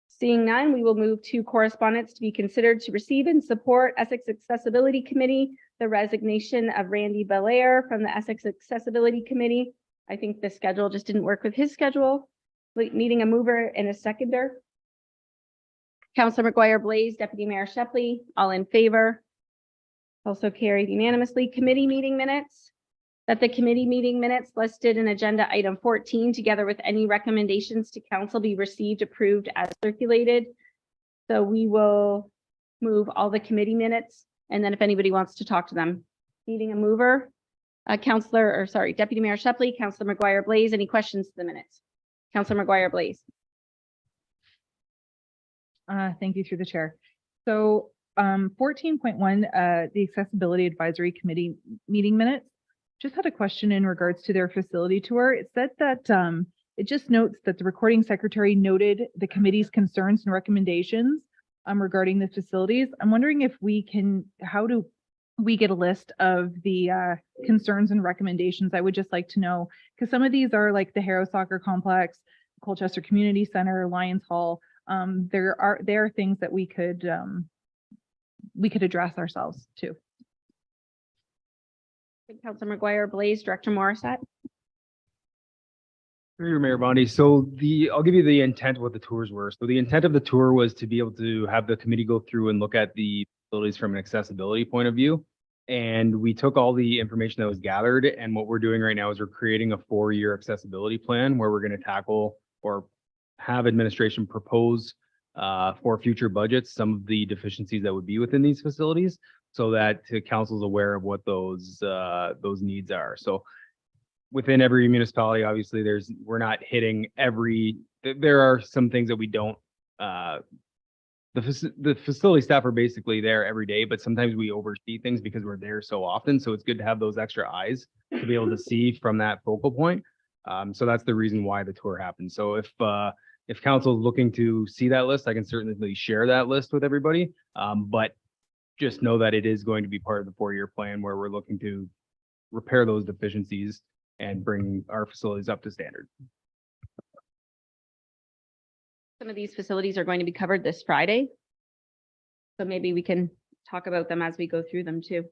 Seeing none, we will move to correspondence to be considered to receive and support Essex Accessibility Committee, the resignation of Randy Belair from the Essex Accessibility Committee. I think the schedule just didn't work with his schedule. Needing a mover and a seconder. Councillor McGuire Blaze, Deputy Mayor Shepley, all in favor. Also carried unanimously. Committee meeting minutes. That the committee meeting minutes listed in agenda item 14, together with any recommendations to council, be received, approved as circulated. So we will move all the committee minutes, and then if anybody wants to talk to them. Needing a mover, Deputy Mayor Shepley, Councillor McGuire Blaze, any questions to the minutes? Councillor McGuire Blaze. Thank you through the chair. So 14.1, the Accessibility Advisory Committee meeting minutes. Just had a question in regards to their facility tour. It said that it just notes that the recording secretary noted the committee's concerns and recommendations regarding the facilities. I'm wondering if we can, how do we get a list of the concerns and recommendations? I would just like to know, because some of these are like the Harrow Soccer Complex, Colchester Community Center, Lions Hall. There are things that we could address ourselves too. Councillor McGuire Blaze, Director Morissette. Through your Mayor Bondi. So I'll give you the intent of what the tours were. So the intent of the tour was to be able to have the committee go through and look at the facilities from an accessibility point of view. And we took all the information that was gathered, and what we're doing right now is we're creating a 4-year accessibility plan where we're going to tackle or have administration propose for future budgets, some of the deficiencies that would be within these facilities, so that council's aware of what those needs are. So within every municipality, obviously, we're not hitting there are some things that we don't, the facility staff are basically there every day, but sometimes we oversee things because we're there so often. So it's good to have those extra eyes to be able to see from that focal point. So that's the reason why the tour happens. So if council is looking to see that list, I can certainly share that list with everybody. But just know that it is going to be part of the 4-year plan where we're looking to repair those deficiencies and bring our facilities up to standard. Some of these facilities are going to be covered this Friday. So maybe we can talk about them as we go through them too.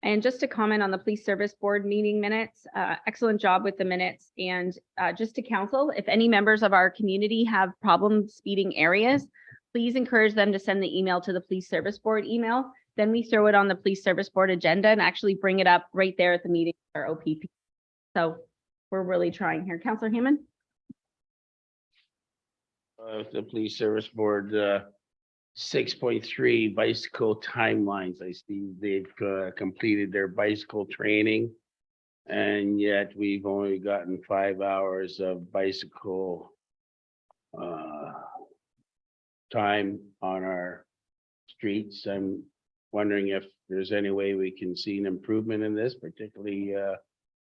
And just to comment on the Police Service Board meeting minutes, excellent job with the minutes. And just to council, if any members of our community have problems speeding areas, please encourage them to send the email to the Police Service Board email. Then we throw it on the Police Service Board agenda and actually bring it up right there at the meeting for OPP. So we're really trying here. Councillor Hammond? The Police Service Board, 6.3 bicycle timelines. I see they've completed their bicycle training. And yet we've only gotten 5 hours of bicycle time on our streets. I'm wondering if there's any way we can see an improvement in this, particularly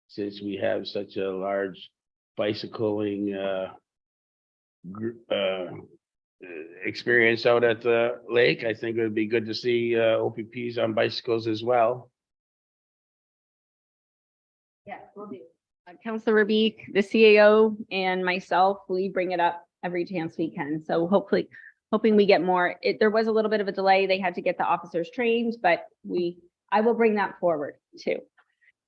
since we have such a large bicycling experience out at the lake. I think it would be good to see OPPs on bicycles as well. Yeah, we'll do. Councillor Verbeek, the CAO, and myself, we bring it up every chance we can. So hoping we get more. There was a little bit of a delay. They had to get the officers trained, but I will bring that forward too.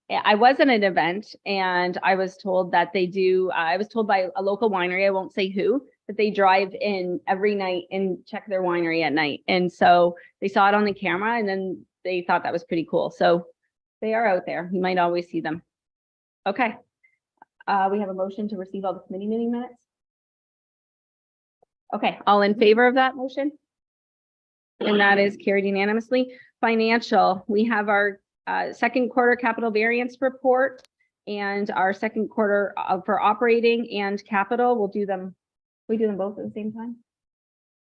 I was at an event and I was told that they do, I was told by a local winery, I won't say who, that they drive in every night and check their winery at night. And so they saw it on the camera and then they thought that was pretty cool. So they are out there. You might always see them. Okay. We have a motion to receive all the committee meeting minutes. Okay, all in favor of that motion? And that is carried unanimously. Financial, we have our second quarter capital variance report and our second quarter for operating and capital. We'll do them. We do them both at the same time?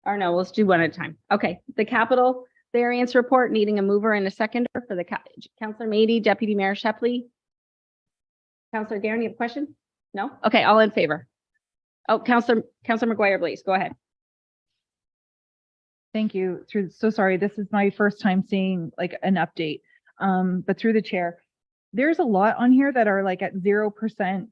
Or no, let's do one at a time. Okay, the capital variance report needing a mover and a seconder for the Councillor Mady, Deputy Mayor Shepley. Councillor Guerin, you have a question? No? Okay, all in favor. Oh, Councillor McGuire, please go ahead. Thank you. So sorry, this is my first time seeing like an update. But through the chair, there's a lot on here that are like at 0%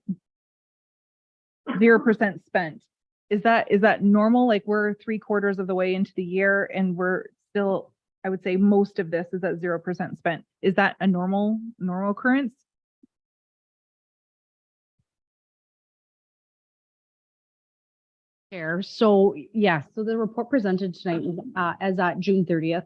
spent. Is that normal? Like we're 3/4 of the way into the year and we're still, I would say most of this is at 0% spent. Is that a normal occurrence? Chair. So yes, so the report presented tonight as at June 30th.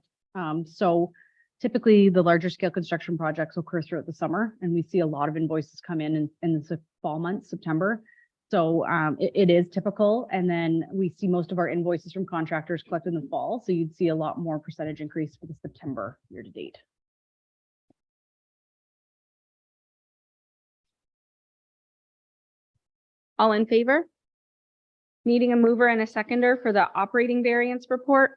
So typically the larger scale construction projects occur throughout the summer and we see a lot of invoices come in the fall months, September. So it is typical. And then we see most of our invoices from contractors collect in the fall. So you'd see a lot more percentage increase for the September year to date. All in favor? Needing a mover and a seconder for the operating variance report.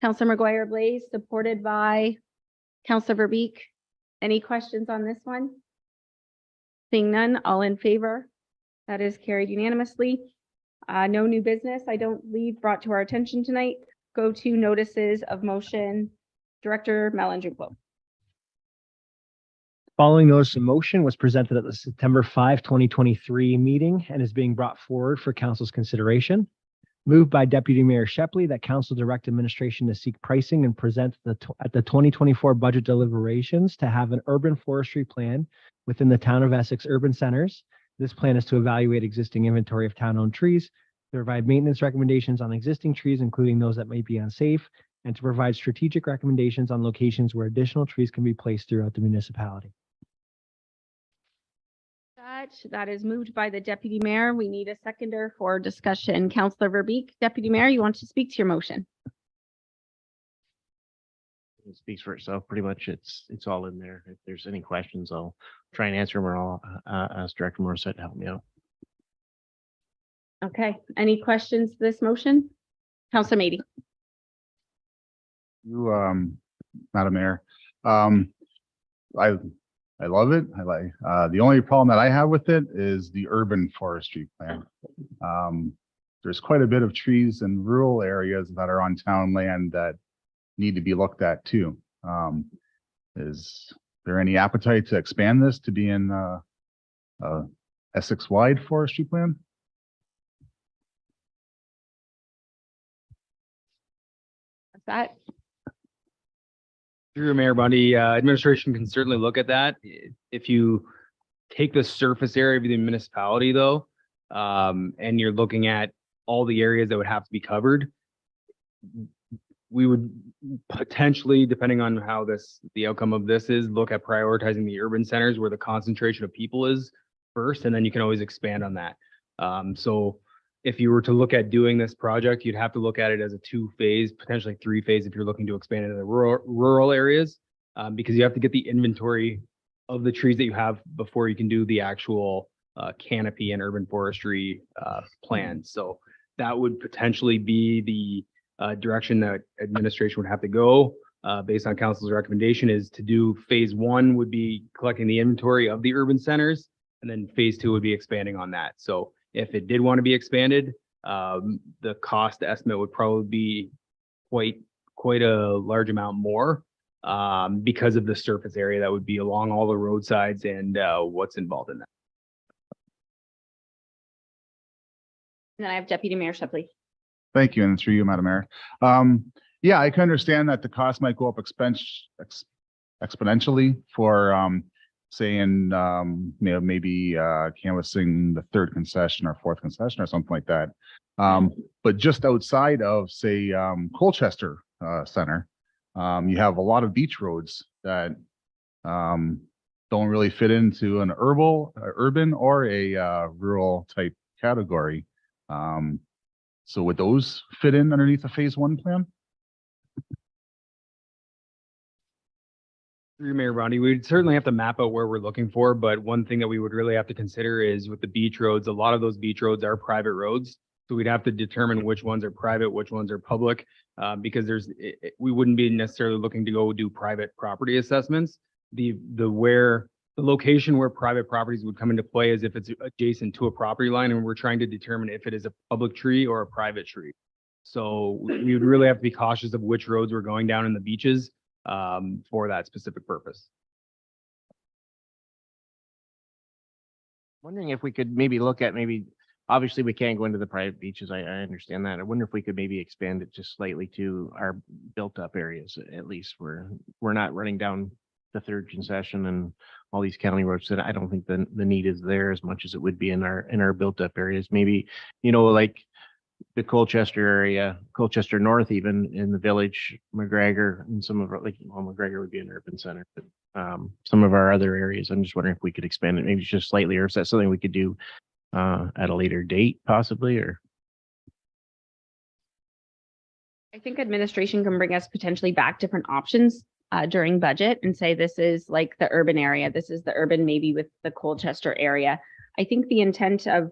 Councillor McGuire Blaze, supported by Councillor Verbeek. Any questions on this one? Seeing none, all in favor? That is carried unanimously. No new business, I don't believe, brought to our attention tonight. Go to notices of motion. Director Malin-Juplo. Following notice of motion was presented at the September 5, 2023 meeting and is being brought forward for council's consideration. Moved by Deputy Mayor Shepley that council direct administration to seek pricing and present at the 2024 budget deliberations to have an urban forestry plan within the town of Essex urban centers. This plan is to evaluate existing inventory of town-owned trees, to provide maintenance recommendations on existing trees, including those that might be unsafe, and to provide strategic recommendations on locations where additional trees can be placed throughout the municipality. much. That is moved by the deputy mayor. We need a seconder for discussion. Counselor Verbeek, deputy mayor, you want to speak to your motion? It speaks for itself. Pretty much it's all in there. If there's any questions, I'll try and answer them or I'll ask Director Morissette to help me out. Okay, any questions to this motion? Counselor Meady. You, Madam Mayor, I love it. I like, the only problem that I have with it is the urban forestry plan. There's quite a bit of trees in rural areas that are on town land that need to be looked at too. Is there any appetite to expand this to be in Essex-wide forestry plan? What's that? Through Mayor Bundy, administration can certainly look at that. If you take the surface area of the municipality though, and you're looking at all the areas that would have to be covered, we would potentially, depending on how the outcome of this is, look at prioritizing the urban centers where the concentration of people is first, and then you can always expand on that. So if you were to look at doing this project, you'd have to look at it as a 2-phase, potentially 3-phase if you're looking to expand into the rural areas, because you have to get the inventory of the trees that you have before you can do the actual canopy and urban forestry plan. So that would potentially be the direction that administration would have to go based on council's recommendation, is to do phase 1 would be collecting the inventory of the urban centers, and then phase 2 would be expanding on that. So if it did want to be expanded, the cost estimate would probably be quite a large amount more because of the surface area that would be along all the roadsides and what's involved in that. And then I have Deputy Mayor Shepley. Thank you, and through you, Madam Mayor. Yeah, I can understand that the cost might go up exponentially for saying, maybe canvassing the 3rd concession or 4th concession or something like that. But just outside of, say, Colchester Center, you have a lot of beach roads that don't really fit into an urban or a rural type category. So would those fit in underneath the phase 1 plan? Through Mayor Bundy, we'd certainly have to map out where we're looking for, but one thing that we would really have to consider is with the beach roads, a lot of those beach roads are private roads. So we'd have to determine which ones are private, which ones are public, because we wouldn't be necessarily looking to go do private property assessments. The location where private properties would come into play is if it's adjacent to a property line, and we're trying to determine if it is a public tree or a private tree. So we would really have to be cautious of which roads we're going down in the beaches for that specific purpose. Wondering if we could maybe look at obviously we can't go into the private beaches. I understand that. I wonder if we could maybe expand it just slightly to our built up areas, at least where we're not running down the 3rd concession and all these county roads that I don't think the need is there as much as it would be in our built up areas. Maybe, like the Colchester area, Colchester North, even in the village, McGregor, and some of our, McGregor would be an urban center, but some of our other areas, I'm just wondering if we could expand it maybe just slightly, or is that something we could do at a later date possibly, or? I think administration can bring us potentially back different options during budget and say, this is like the urban area, this is the urban, maybe with the Colchester area. I think the intent of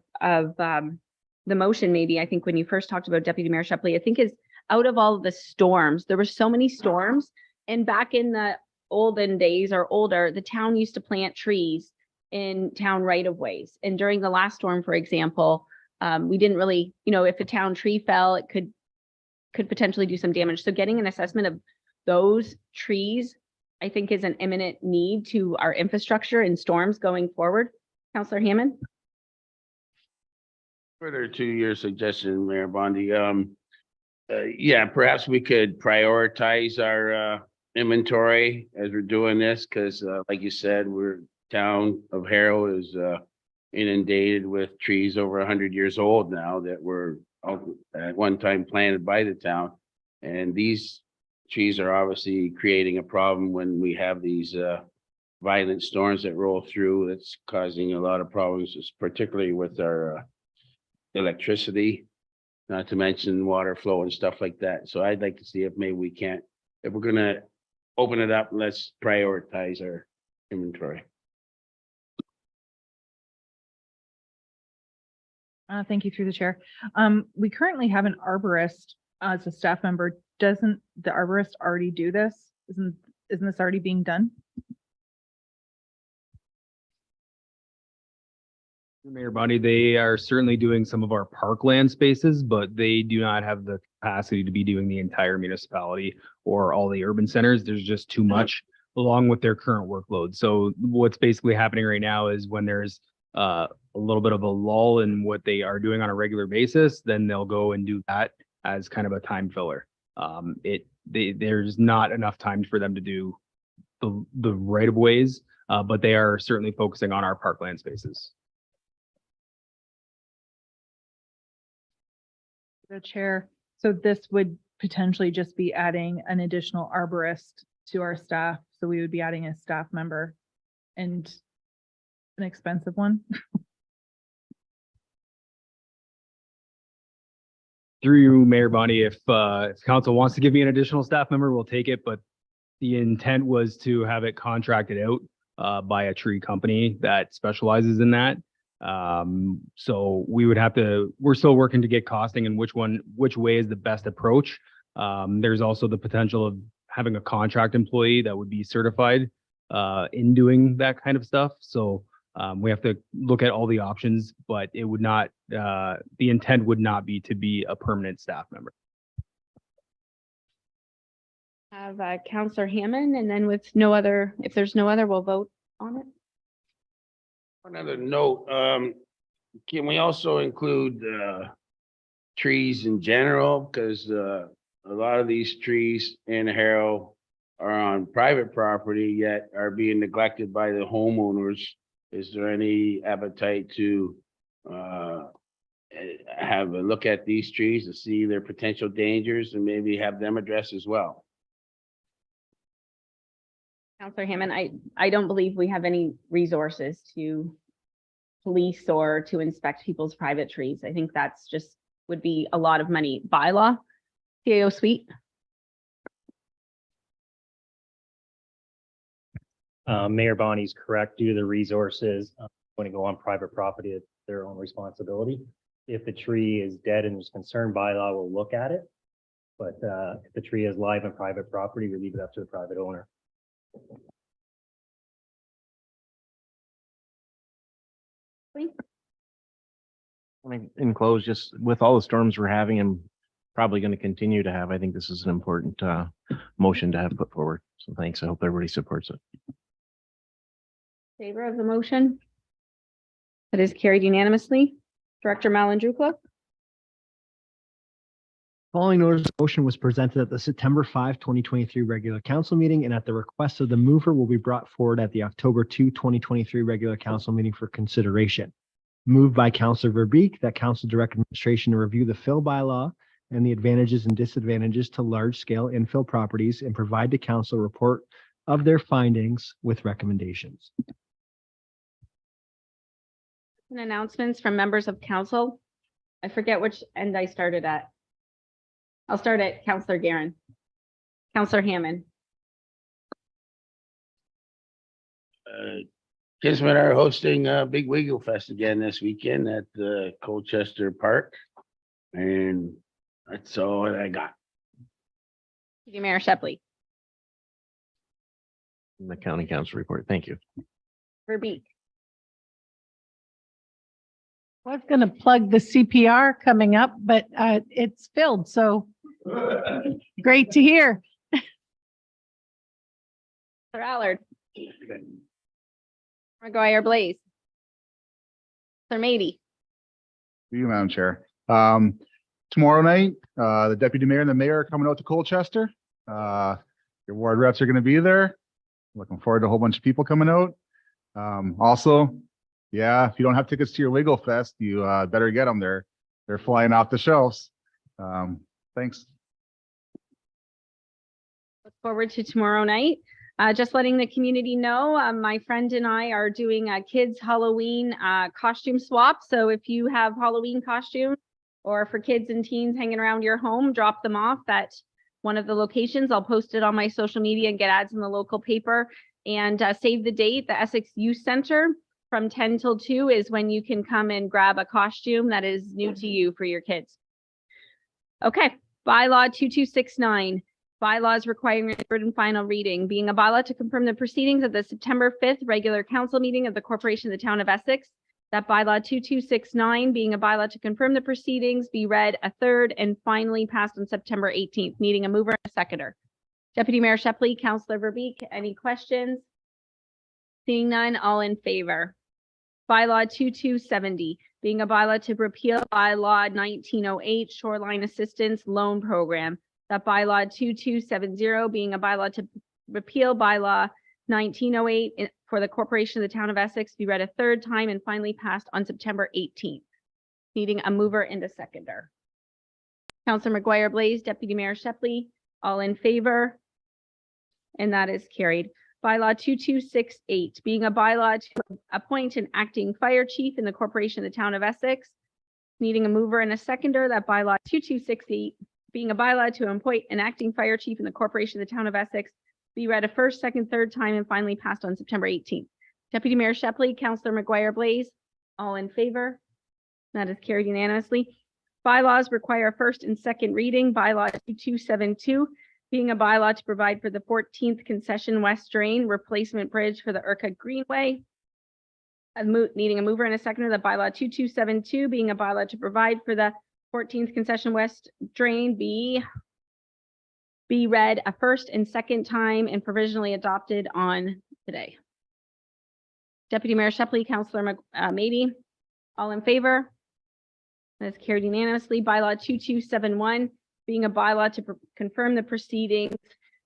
the motion, maybe, I think when you first talked about Deputy Mayor Shepley, I think is out of all of the storms, there were so many storms, and back in the olden days or older, the town used to plant trees in town right of ways. And during the last storm, for example, we didn't really, if a town tree fell, it could potentially do some damage. So getting an assessment of those trees, I think, is an imminent need to our infrastructure in storms going forward. Councillor Hammond? Further to your suggestion, Mayor Bondi, yeah, perhaps we could prioritize our inventory as we're doing this, because like you said, town of Harrow is inundated with trees over 100 years old now that were at one time planted by the town. And these trees are obviously creating a problem when we have these violent storms that roll through. That's causing a lot of problems, particularly with our electricity, not to mention water flow and stuff like that. So I'd like to see if maybe we can't, if we're gonna open it up, let's prioritize our inventory. Thank you through the chair. We currently have an arborist as a staff member. Doesn't the arborist already do this? Isn't this already being done? Mayor Bonnie, they are certainly doing some of our parkland spaces, but they do not have the capacity to be doing the entire municipality or all the urban centers. There's just too much along with their current workload. So what's basically happening right now is when there's a little bit of a lull in what they are doing on a regular basis, then they'll go and do that as kind of a time filler. There's not enough time for them to do the right of ways, but they are certainly focusing on our parkland spaces. The chair, so this would potentially just be adding an additional arborist to our staff. So we would be adding a staff member and an expensive one. Through you, Mayor Bonnie, if council wants to give me an additional staff member, we'll take it, but the intent was to have it contracted out by a tree company that specializes in that. So we would have to, we're still working to get costing and which way is the best approach. There's also the potential of having a contract employee that would be certified in doing that kind of stuff. So we have to look at all the options, but it would not, the intent would not be to be a permanent staff member. Have Counselor Hammond, and then with no other, if there's no other, we'll vote on it. Another note, can we also include trees in general? Because a lot of these trees in Harrow are on private property, yet are being neglected by the homeowners. Is there any appetite to have a look at these trees to see their potential dangers and maybe have them addressed as well? Counselor Hammond, I don't believe we have any resources to police or to inspect people's private trees. I think that's just would be a lot of money. Bylaw, CAO suite. Mayor Bonnie's correct. Due to the resources, when it go on private property, it's their own responsibility. If the tree is dead and there's concern, bylaw will look at it. But if the tree is live on private property, we leave it up to the private owner. I mean, in close, just with all the storms we're having and probably going to continue to have, I think this is an important motion to have put forward. So thanks. I hope everybody supports it. Favor of the motion? That is carried unanimously. Director Malandrukla. Following notice of motion was presented at the September 5, 2023 regular council meeting, and at the request of the mover will be brought forward at the October 2, 2023 regular council meeting for consideration. Moved by Councillor Verbeek that council direct administration to review the fill bylaw and the advantages and disadvantages to large scale infill properties and provide to council a report of their findings with recommendations. And announcements from members of council. I forget which end I started at. I'll start at Councillor Guerin. Councillor Hammond. Kismet are hosting Big Wiggle Fest again this weekend at the Colchester Park. And that's all I got. Deputy Mayor Shepley. The county council report. Thank you. Verbeek. I was going to plug the CPR coming up, but it's filled, so great to hear. Sir Allard. McGuire Blaze. Sir Mady. Thank you, Madam Chair. Tomorrow night, the deputy mayor and the mayor are coming out to Colchester. Your ward reps are going to be there. Looking forward to a whole bunch of people coming out. Also, yeah, if you don't have tickets to your Wiggle Fest, you better get them there. They're flying off the shelves. Thanks. Look forward to tomorrow night. Just letting the community know, my friend and I are doing a kids Halloween costume swap. So if you have Halloween costumes or for kids and teens hanging around your home, drop them off at one of the locations. I'll post it on my social media and get ads in the local paper. And save the date, the Essex Youth Center from 10 till 2 is when you can come and grab a costume that is new to you for your kids. Okay, bylaw 2269. Bylaws requiring a third and final reading, being a bylaw to confirm the proceedings of the September 5th regular council meeting of the Corporation of the Town of Essex. That bylaw 2269, being a bylaw to confirm the proceedings, be read a third and finally passed on September 18th, needing a mover and a seconder. Deputy Mayor Shepley, Councillor Verbeek, any questions? Seeing none, all in favor. Bylaw 2270, being a bylaw to repeal bylaw 1908 Shoreline Assistance Loan Program. That bylaw 2270, being a bylaw to repeal bylaw 1908 for the Corporation of the Town of Essex, be read a third time and finally passed on September 18th, needing a mover and a seconder. Councillor McGuire Blaze, Deputy Mayor Shepley, all in favor. And that is carried. Bylaw 2268, being a bylaw to appoint an acting fire chief in the Corporation of the Town of Essex, needing a mover and a seconder. That bylaw 2268, being a bylaw to appoint an acting fire chief in the Corporation of the Town of Essex, be read a first, second, third time and finally passed on September 18th. Deputy Mayor Shepley, Councillor McGuire Blaze, all in favor. That is carried unanimously. Bylaws require a first and second reading. Bylaw 2272, being a bylaw to provide for the 14th concession west drain replacement bridge for the Urca Greenway. Needing a mover and a seconder. The bylaw 2272, being a bylaw to provide for the 14th concession west drain be read a first and second time and provisionally adopted on today. Deputy Mayor Shepley, Councillor Mady, all in favor? That is carried unanimously. Bylaw 2271, being a bylaw to confirm the proceedings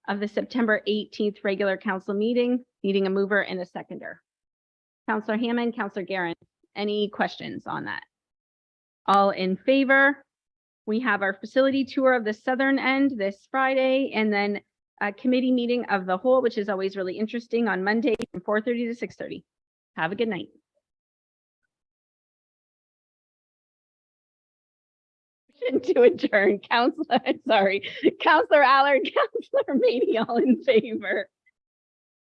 of the September 18th regular council meeting, needing a mover and a seconder. Councillor Hammond, Councillor Guerin, any questions on that? All in favor? We have our facility tour of the southern end this Friday, and then a committee meeting of the whole, which is always really interesting, on Monday from 4:30 to 6:30. Have a good night. To adjourn, Councillor Allard, Councillor Mady, all in favor.